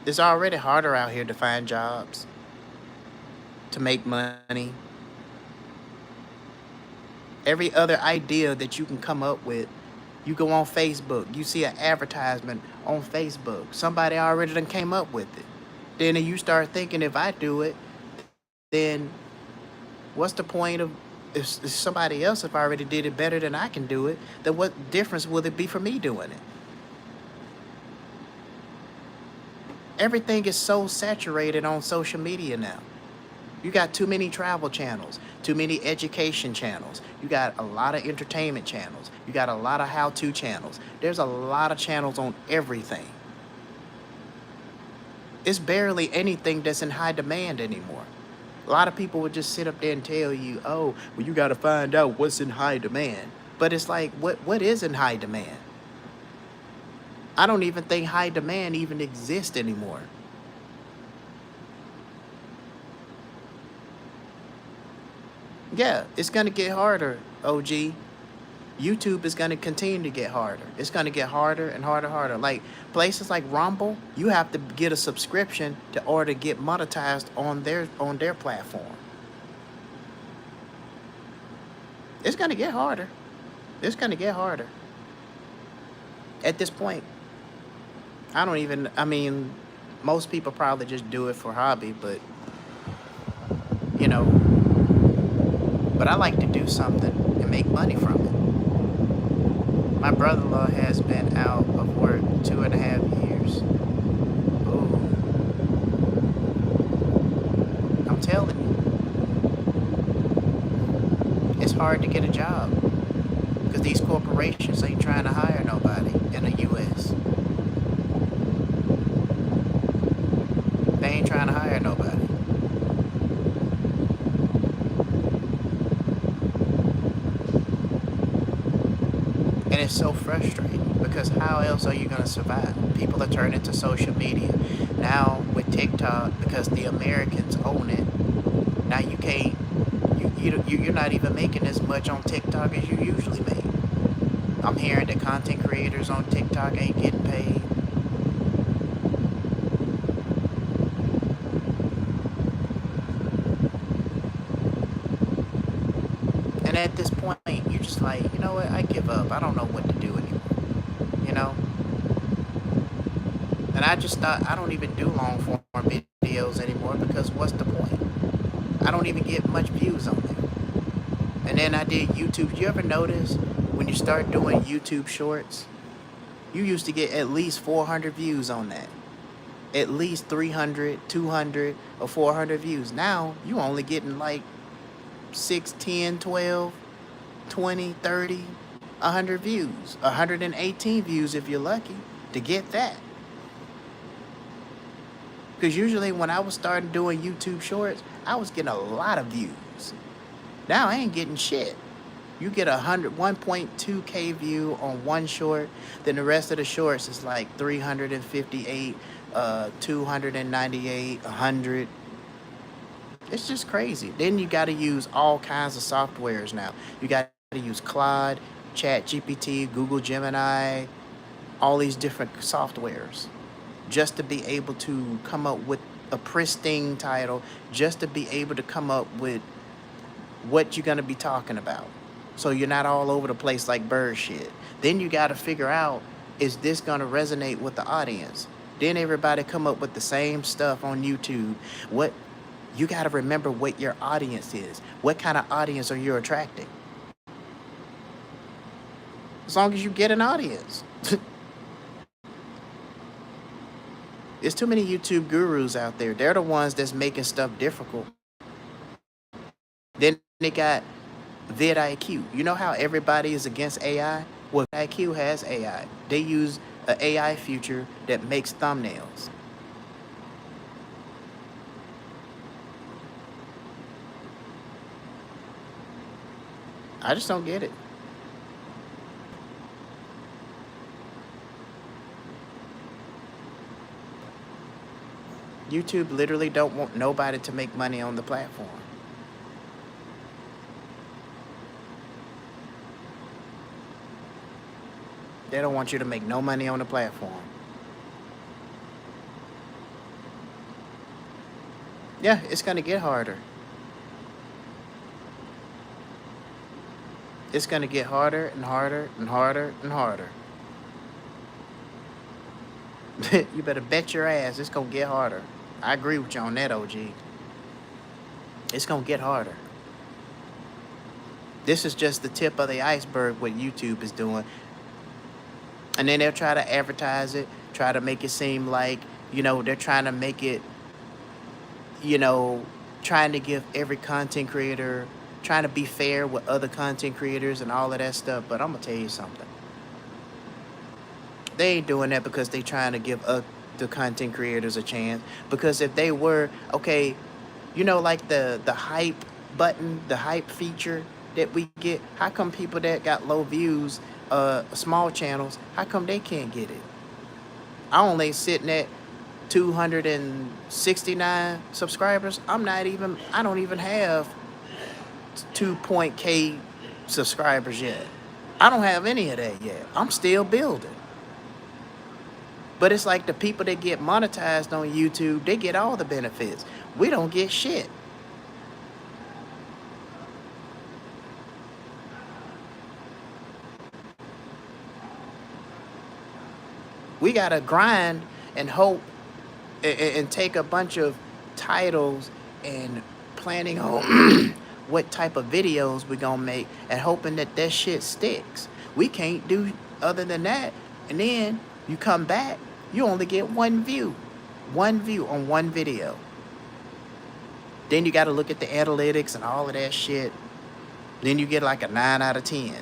It's already harder out here to find jobs, to make money. Every other idea that you can come up with, You go on Facebook, you see an advertisement on Facebook. Somebody already done came up with it. Then you start thinking, if I do it, then what's the point of if somebody else, if I already did it better than I can do it, then what difference will it be for me doing it? Everything is so saturated on social media now. You got too many travel channels, too many education channels. You got a lot of entertainment channels. You got a lot of how-to channels. There's a lot of channels on everything. It's barely anything that's in high demand anymore. A lot of people would just sit up there and tell you, oh, well, you got to find out what's in high demand. But it's like, what is in high demand? I don't even think high demand even exists anymore. Yeah, it's going to get harder, OG. YouTube is going to continue to get harder. It's going to get harder and harder, harder. Like places like Rumble, you have to get a subscription to order to get monetized on their platform. It's going to get harder. It's going to get harder. At this point, I mean, most people probably just do it for hobby, but you know, but I like to do something and make money from it. My brother-in-law has been out of work 2.5 years. Ooh, I'm telling you, it's hard to get a job because these corporations ain't trying to hire nobody in the U.S. They ain't trying to hire nobody. And it's so frustrating because how else are you going to survive? People are turning to social media. Now with TikTok, because the Americans own it, now you can't, you're not even making as much on TikTok as you usually make. I'm hearing that content creators on TikTok ain't getting paid. And at this point, you're just like, you know what? I give up. I don't know what to do anymore. You know? And I just thought I don't even do long form videos anymore because what's the point? I don't even get much views on them. And then I did YouTube. Did you ever notice when you start doing YouTube shorts, you used to get at least 400 views on that? At least 300, 200, or 400 views. Now you only getting like 6, 10, 12, 20, 30, 100 views, 118 views if you're lucky to get that. Because usually when I was starting doing YouTube shorts, I was getting a lot of views. Now I ain't getting shit. You get 1.2K view on one short, then the rest of the shorts is like 358, 298, 100. It's just crazy. Then you got to use all kinds of softwares now. You got to use Claude, ChatGPT, Google Gemini, all these different softwares just to be able to come up with a pristine title, just to be able to come up with what you're going to be talking about. So you're not all over the place like bird shit. Then you got to figure out, is this going to resonate with the audience? Then everybody come up with the same stuff on YouTube. What you got to remember what your audience is. What kind of audience are you attracting? As long as you get an audience. There's too many YouTube gurus out there. They're the ones that's making stuff difficult. Then they got vidIQ. You know how everybody is against AI? Well, IQ has AI. They use an AI feature that makes thumbnails. I just don't get it. YouTube literally don't want nobody to make money on the platform. They don't want you to make no money on the platform. Yeah, it's going to get harder. It's going to get harder and harder and harder and harder. You better bet your ass it's going to get harder. I agree with you on that, OG. It's going to get harder. This is just the tip of the iceberg, what YouTube is doing. And then they'll try to advertise it, try to make it seem like, they're trying to make it, you know, trying to give every content creator, trying to be fair with other content creators and all of that stuff. But I'm going to tell you something. They ain't doing that because they trying to give the content creators a chance. Because if they were, okay, like the hype button, the hype feature that we get, how come people that got low views, small channels, how come they can't get it? I only sitting at 269 subscribers. I don't even have 2.k subscribers yet. I don't have any of that yet. I'm still building. But it's like the people that get monetized on YouTube, they get all the benefits. We don't get shit. We got to grind and hope and take a bunch of titles and planning on what type of videos we're going to make and hoping that shit sticks. We can't do other than that. And then you come back, you only get one view on one video. Then you got to look at the analytics and all of that shit. Then you get like a 9 out of 10.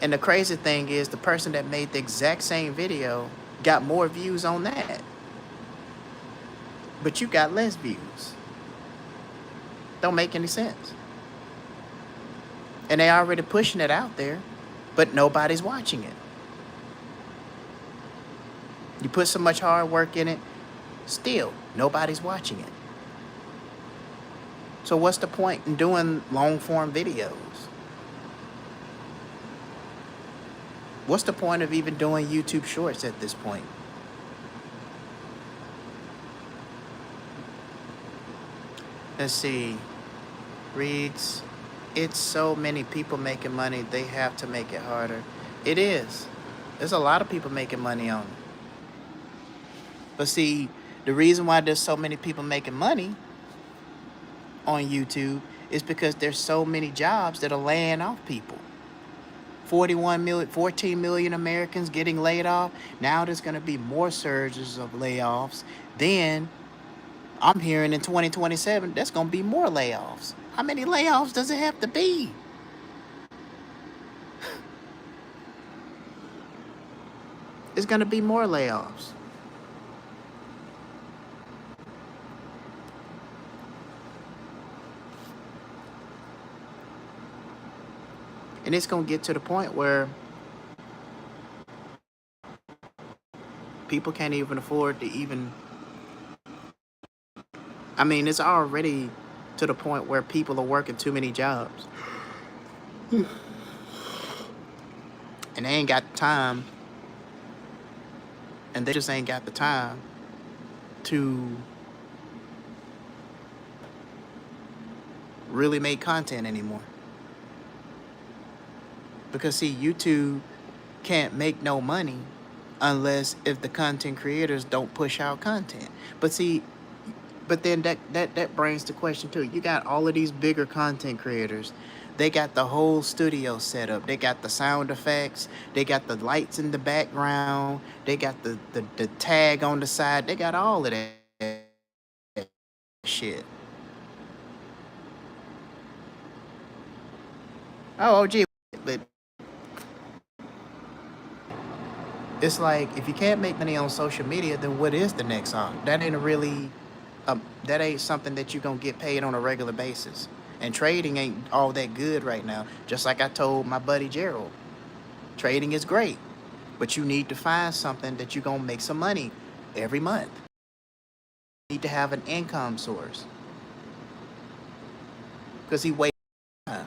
And the crazy thing is the person that made the exact same video got more views on that. But you got less views. Don't make any sense. And they already pushing it out there, but nobody's watching it. You put so much hard work in it, still, nobody's watching it. So what's the point in doing long form videos? What's the point of even doing YouTube Shorts at this point? Let's see. Reads, it's so many people making money, they have to make it harder. It is. There's a lot of people making money on it. But see, the reason why there's so many people making money on YouTube is because there's so many jobs that are laying off people. 14 million Americans getting laid off. Now there's going to be more surges of layoffs. Then I'm hearing in 2027, there's going to be more layoffs. How many layoffs does it have to be? There's going to be more layoffs. And it's going to get to the point where people can't even afford to even... I mean, it's already to the point where people are working too many jobs. And they ain't got the time. And they just ain't got the time to really make content anymore. Because see, YouTube can't make no money unless if the content creators don't push out content. But see, but then that brings the question too. You got all of these bigger content creators. They got the whole studio set up. They got the sound effects. They got the lights in the background. They got the tag on the side. They got all of that shit. Oh, gee, but it's like, if you can't make money on social media, then what is the next song? That ain't something that you're going to get paid on a regular basis. And trading ain't all that good right now. Just like I told my buddy Gerald, trading is great, but you need to find something that you're going to make some money every month. You need to have an income source. Because he wastes time.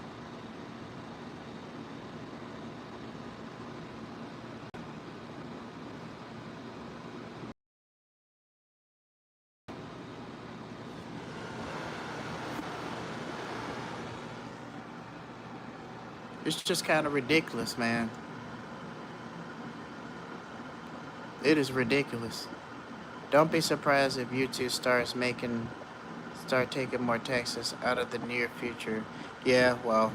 It's just kind of ridiculous, man. It is ridiculous. Don't be surprised if YouTube start taking more taxes out of the near future. Yeah, well,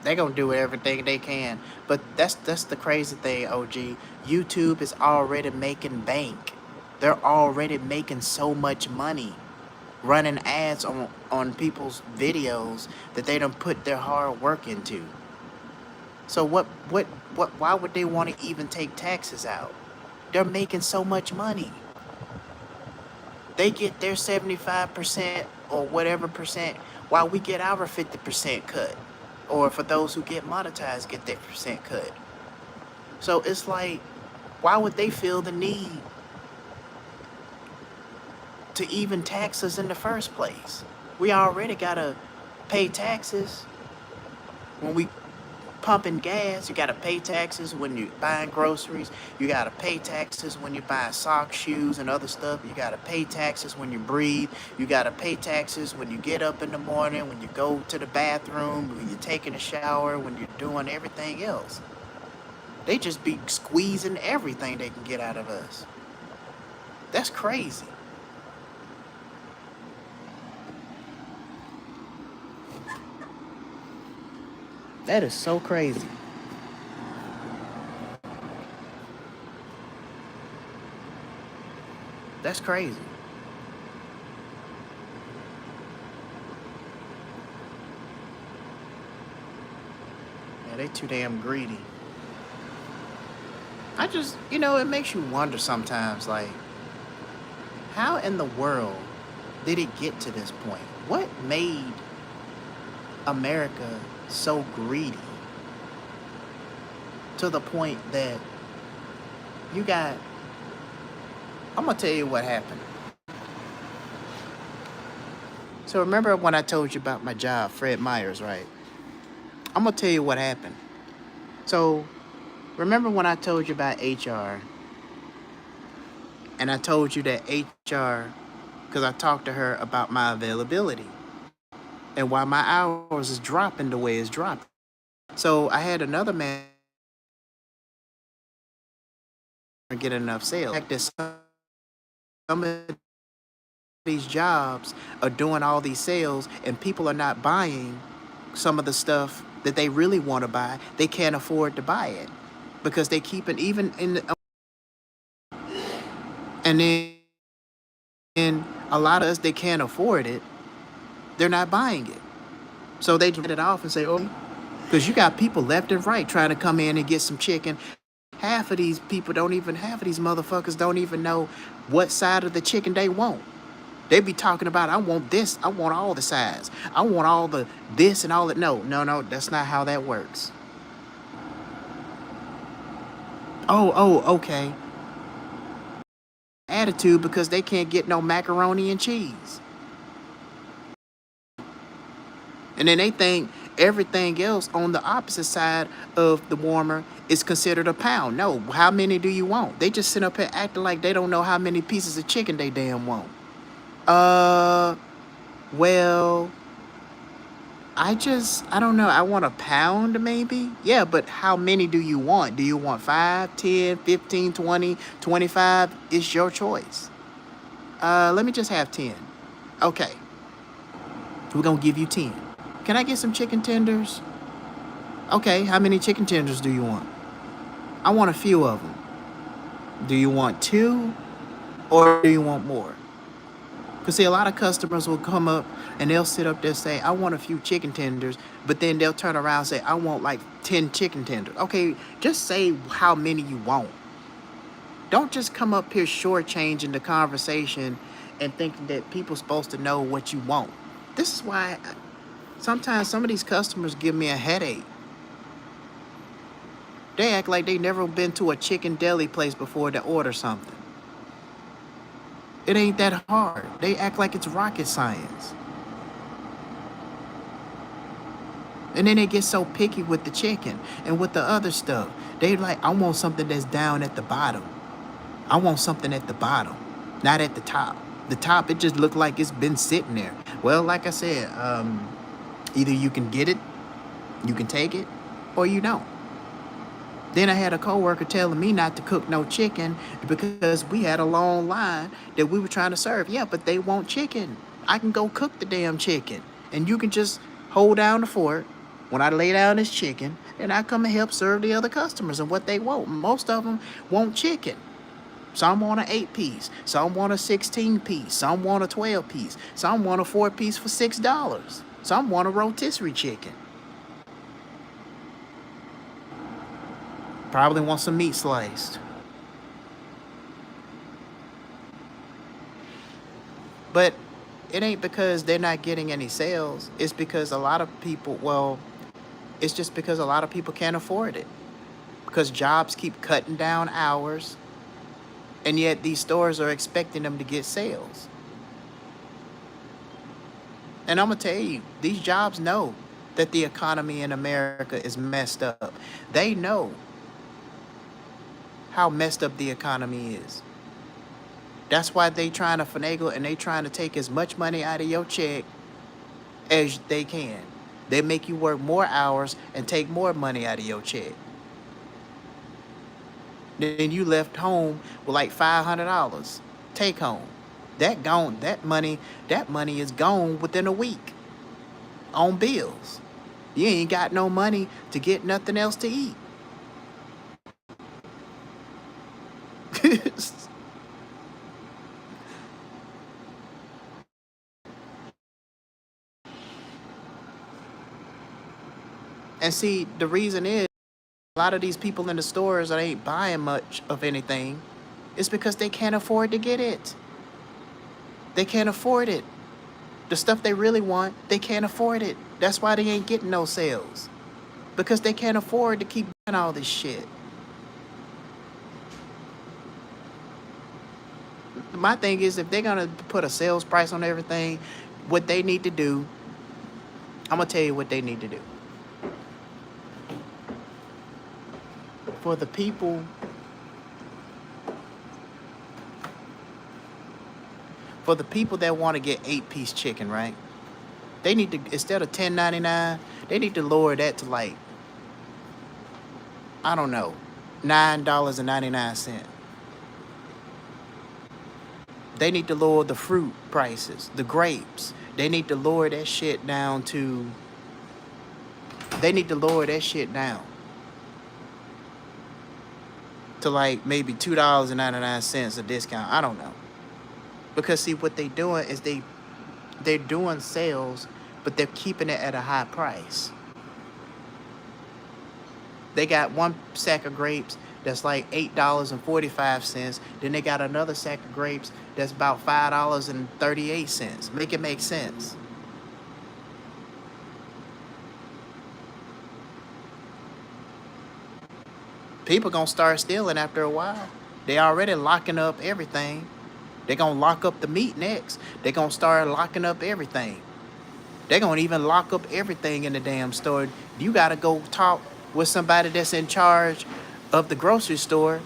they gonna do everything they can. But that's the crazy thing, OG. YouTube is already making bank. They're already making so much money running ads on people's videos that they don't put their hard work into. So what why would they want to even take taxes out? They're making so much money. They get their 75% or whatever percent while we get our 50% cut. Or for those who get monetized, get their percent cut. So it's like, why would they feel the need to even tax us in the first place? We already gotta pay taxes when we pumping gas. You gotta pay taxes when you're buying groceries. You gotta pay taxes when you're buying socks, shoes, and other stuff. You gotta pay taxes when you breathe. You gotta pay taxes when you get up in the morning, when you go to the bathroom, when you're taking a shower, when you're doing everything else. They just be squeezing everything they can get out of us. That's crazy. That is so crazy. That's crazy. Yeah, they too damn greedy. I just, it makes you wonder sometimes, like, how in the world did it get to this point? What made America so greedy to the point that you got, I'm gonna tell you what happened. So remember when I told you about my job, Fred Meyers, right? I'm gonna tell you what happened. So remember when I told you about HR, and I told you that HR, because I talked to her about my availability and why my hours is dropping the way it's dropping. So I had another man get enough sales. Like that some of these jobs are doing all these sales and people are not buying some of the stuff that they really want to buy. They can't afford to buy it because they keep it even in the, and then a lot of us, they can't afford it. They're not buying it. So they get it off and say, oh, because you got people left and right trying to come in and get some chicken. Half of these people half of these motherfuckers don't even know what side of the chicken they want. They be talking about, I want this, I want all the sides, I want all the this and all that. No, that's not how that works. Okay. Attitude because they can't get no macaroni and cheese. And then they think everything else on the opposite side of the warmer is considered a pound. No, how many do you want? They just sit up here acting like they don't know how many pieces of chicken they damn want. Well, I don't know. I want a pound maybe. Yeah, but how many do you want? Do you want 5, 10, 15, 20, 25? It's your choice. Let me just have 10. Okay, we're gonna give you 10. Can I get some chicken tenders? Okay, how many chicken tenders do you want? I want a few of them. Do you want 2 or do you want more? Because see, a lot of customers will come up and they'll sit up there and say, I want a few chicken tenders, but then they'll turn around and say, I want like 10 chicken tenders. Okay, just say how many you want. Don't just come up here shortchanging the conversation and thinking that people's supposed to know what you want. This is why sometimes some of these customers give me a headache. They act like they never been to a chicken deli place before to order something. It ain't that hard. They act like it's rocket science. And then they get so picky with the chicken and with the other stuff. They like, I want something that's down at the bottom. I want something at the bottom, not at the top. The top, it just looked like it's been sitting there. Well, like I said, either you can get it, you can take it, or you don't. Then I had a coworker telling me not to cook no chicken because we had a long line that we were trying to serve. Yeah, but they want chicken. I can go cook the damn chicken. And you can just hold down the fort when I lay down this chicken, and I come and help serve the other customers and what they want. Most of them want chicken. Some want an 8-piece. Some want a 16-piece. Some want a 12-piece. Some want a 4-piece for $6. Some want a rotisserie chicken. Probably want some meat sliced. But it ain't because they're not getting any sales. It's because a lot of people, well, it's just because a lot of people can't afford it. Because jobs keep cutting down hours, and yet these stores are expecting them to get sales. And I'm going to tell you, these jobs know that the economy in America is messed up. They know how messed up the economy is. That's why they trying to finagle and they trying to take as much money out of your check as they can. They make you work more hours and take more money out of your check. Then you left home with like $500 take home. That gone. That money is gone within a week on bills. You ain't got no money to get nothing else to eat. And see, the reason is a lot of these people in the stores that ain't buying much of anything is because they can't afford to get it. They can't afford it. The stuff they really want, they can't afford it. That's why they ain't getting no sales. Because they can't afford to keep buying all this shit. My thing is, if they're gonna put a sales price on everything, what they need to do, I'm gonna tell you what they need to do. For the people that want to get 8-piece chicken, right? They need to, instead of $10.99, they need to lower that to like, I don't know, $9.99. They need to lower the fruit prices, the grapes. They need to lower that shit down to, they need to lower that shit down to like maybe $2.99 a discount. I don't know. Because see, what they doing is they're doing sales, but they're keeping it at a high price. They got one sack of grapes that's like $8.45. Then they got another sack of grapes that's about $5.38. Make it make sense. People gonna start stealing after a while. They already locking up everything. They gonna lock up the meat next. They gonna start locking up everything. They gonna even lock up everything in the damn store. You gotta go talk with somebody that's in charge of the grocery store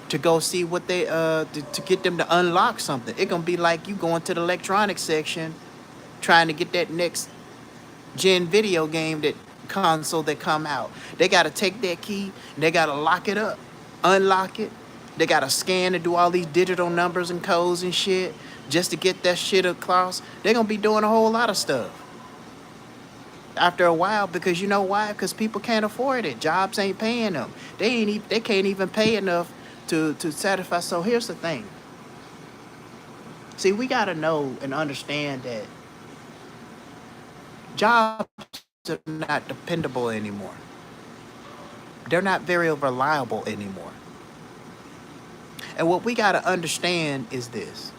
to go see what they to get them to unlock something. It gonna be like you going to the electronics section trying to get that next gen video game, that console that come out. They gotta take that key and they gotta lock it up, unlock it. They gotta scan and do all these digital numbers and codes and shit just to get that shit across. They're gonna be doing a whole lot of stuff after a while, because you know why? Because people can't afford it. Jobs ain't paying them. They can't even pay enough to satisfy. So here's the thing. See, we gotta know and understand that jobs are not dependable anymore. They're not very reliable anymore. And what we gotta understand is this.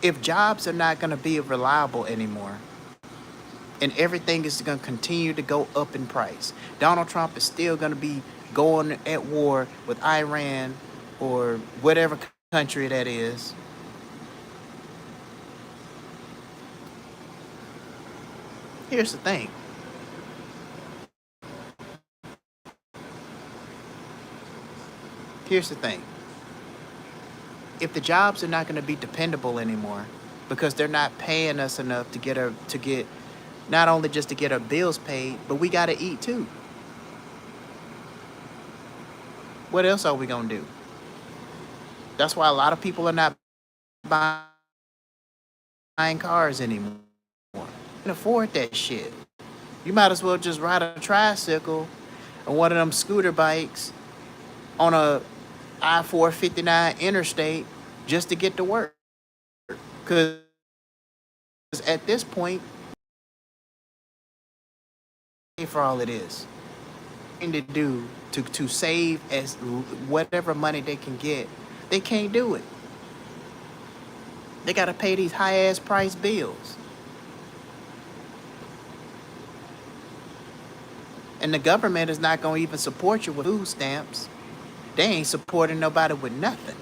If jobs are not gonna be reliable anymore, and everything is going to continue to go up in price, Donald Trump is still going to be going at war with Iran or whatever country that is. Here's the thing. Here's the thing. If the jobs are not going to be dependable anymore, because they're not paying us enough to get not only just to get our bills paid, but we got to eat too. What else are we gonna do? That's why a lot of people are not buying cars anymore. You can afford that shit. You might as well just ride a tricycle or one of them scooter bikes on a I-459 interstate just to get to work. Because at this point, for all it is, to do to save as whatever money they can get, they can't do it. They got to pay these high ass price bills. And the government is not going to even support you with food stamps. They ain't supporting nobody with nothing.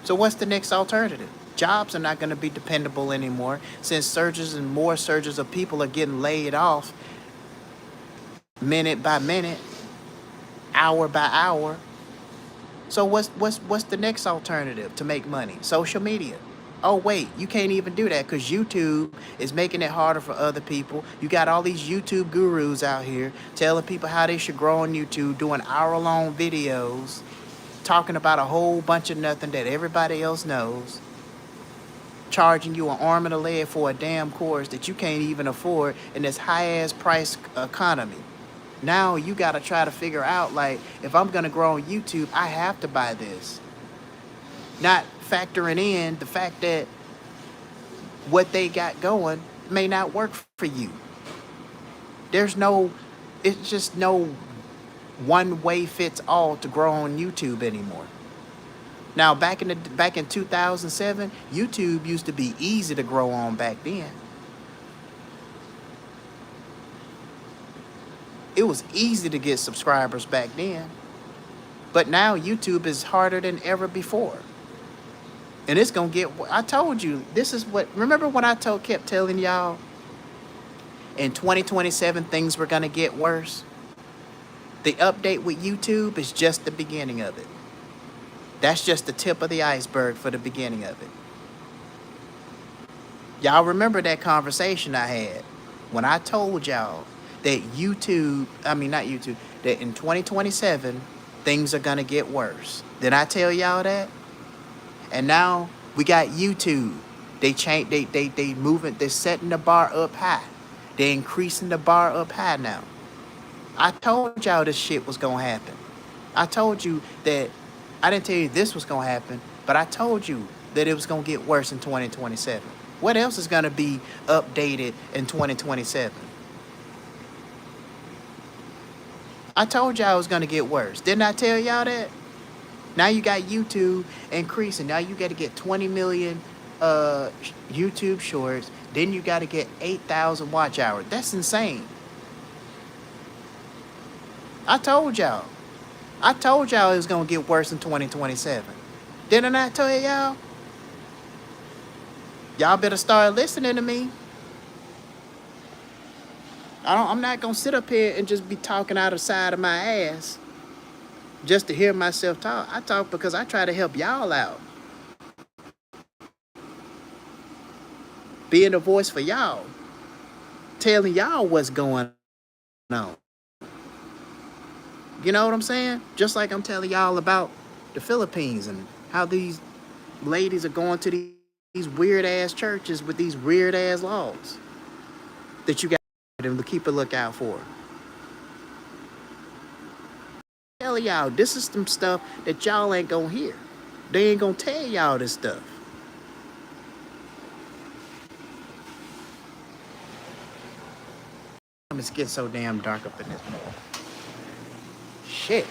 So what's the next alternative? Jobs are not going to be dependable anymore since surges and more surges of people are getting laid off minute by minute, hour by hour. So what's the next alternative to make money? Social media. Oh wait, you can't even do that because YouTube is making it harder for other people. You got all these YouTube gurus out here telling people how they should grow on YouTube, doing hour-long videos, talking about a whole bunch of nothing that everybody else knows, charging you an arm and a leg for a damn course that you can't even afford in this high-ass price economy. Now you got to try to figure out, like, if I'm going to grow on YouTube, I have to buy this. Not factoring in the fact that what they got going may not work for you. It's just no one way fits all to grow on YouTube anymore. Now, back in 2007, YouTube used to be easy to grow on back then. It was easy to get subscribers back then. But now YouTube is harder than ever before. And it's going to get, I told you, this is what, remember when I kept telling y'all in 2027 things were going to get worse? The update with YouTube is just the beginning of it. That's just the tip of the iceberg for the beginning of it. Y'all remember that conversation I had when I told y'all that that in 2027, things are going to get worse. Did I tell y'all that? And now we got YouTube. They moving, they're setting the bar up high. They're increasing the bar up high now. I told y'all this shit was going to happen. I told you that, I didn't tell you this was going to happen, but I told you that it was going to get worse in 2027. What else is going to be updated in 2027? I told y'all it was going to get worse. Didn't I tell y'all that? Now you got YouTube increasing. Now you got to get 20 million YouTube shorts. Then you got to get 8,000 watch hours. That's insane. I told y'all. I told y'all it was going to get worse in 2027. Didn't I tell y'all? Y'all better start listening to me. I'm not going to sit up here and just be talking out of the side of my ass just to hear myself talk. I talk because I try to help y'all out. Being a voice for y'all. Telling y'all what's going on. You know what I'm saying? Just like I'm telling y'all about the Philippines and how these ladies are going to these weird-ass churches with these weird-ass laws that you got them to keep a lookout for. Tell y'all, this is some stuff that y'all ain't gonna hear. They ain't gonna tell y'all this stuff. It's getting so damn dark up in this mall. Shit.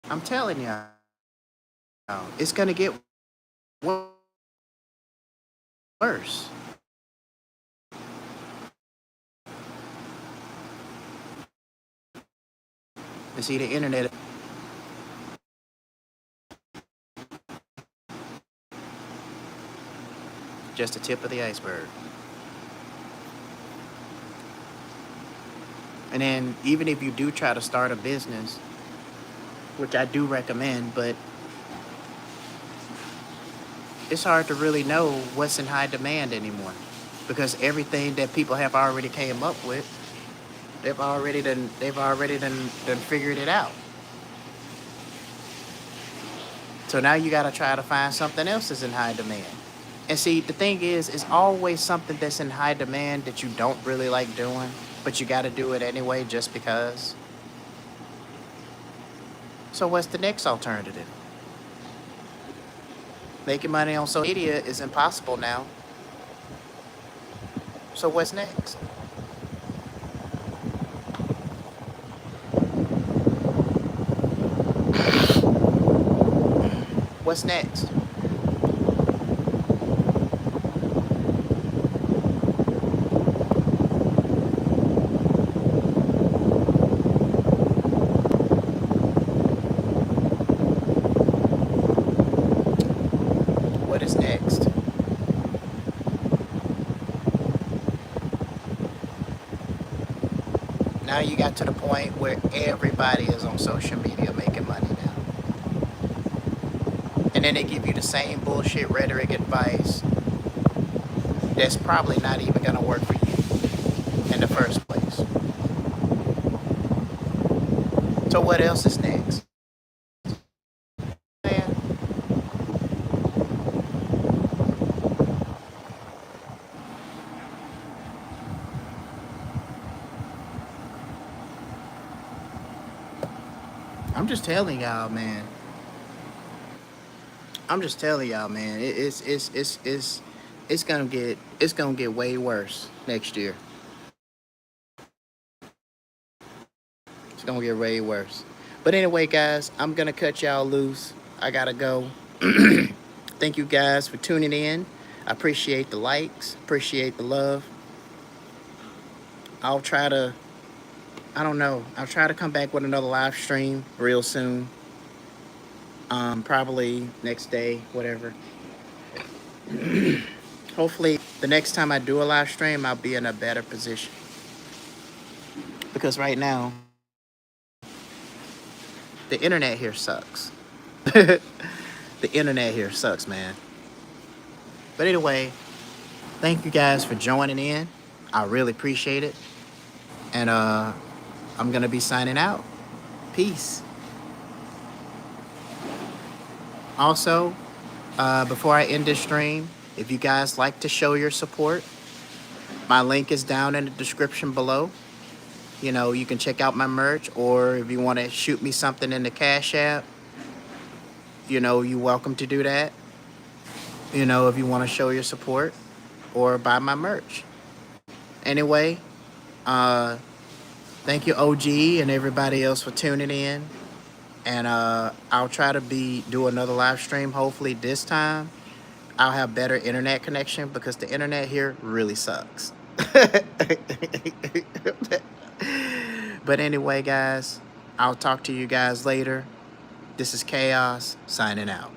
I'm telling y'all, it's gonna get worse. You see, the internet just the tip of the iceberg. And then even if you do try to start a business, which I do recommend, but it's hard to really know what's in high demand anymore, because everything that people have already came up with, they've already done figured it out. So now you got to try to find something else that's in high demand. And see, the thing is, it's always something that's in high demand that you don't really like doing, but you got to do it anyway just because. So what's the next alternative? Making money on social media is impossible now. So what's next? What's next? What is next? Now you got to the point where everybody is on social media making money now. And then they give you the same bullshit rhetoric advice that's probably not even going to work for you in the first place. So what else is next? Man, I'm just telling y'all, man. I'm just telling y'all, man. It's gonna get way worse next year. It's gonna get way worse. But anyway, guys, I'm gonna cut y'all loose. I gotta go. Thank you guys for tuning in. I appreciate the likes, appreciate the love. I'll try to, I don't know, I'll try to come back with another live stream real soon. Probably next day, whatever. Hopefully, the next time I do a live stream, I'll be in a better position. Because right now, the internet here sucks. The internet here sucks, man. But anyway, thank you guys for joining in. I really appreciate it. And I'm going to be signing out. Peace. Also, before I end this stream, if you guys like to show your support, my link is down in the description below. You know, you can check out my merch, or if you want to shoot me something in the Cash App, you know, you're welcome to do that. You know, if you want to show your support or buy my merch. Anyway, thank you, OG, and everybody else for tuning in. And I'll try to do another live stream. Hopefully this time I'll have better internet connection, because the internet here really sucks. But anyway, guys, I'll talk to you guys later. This is Chaos, signing out.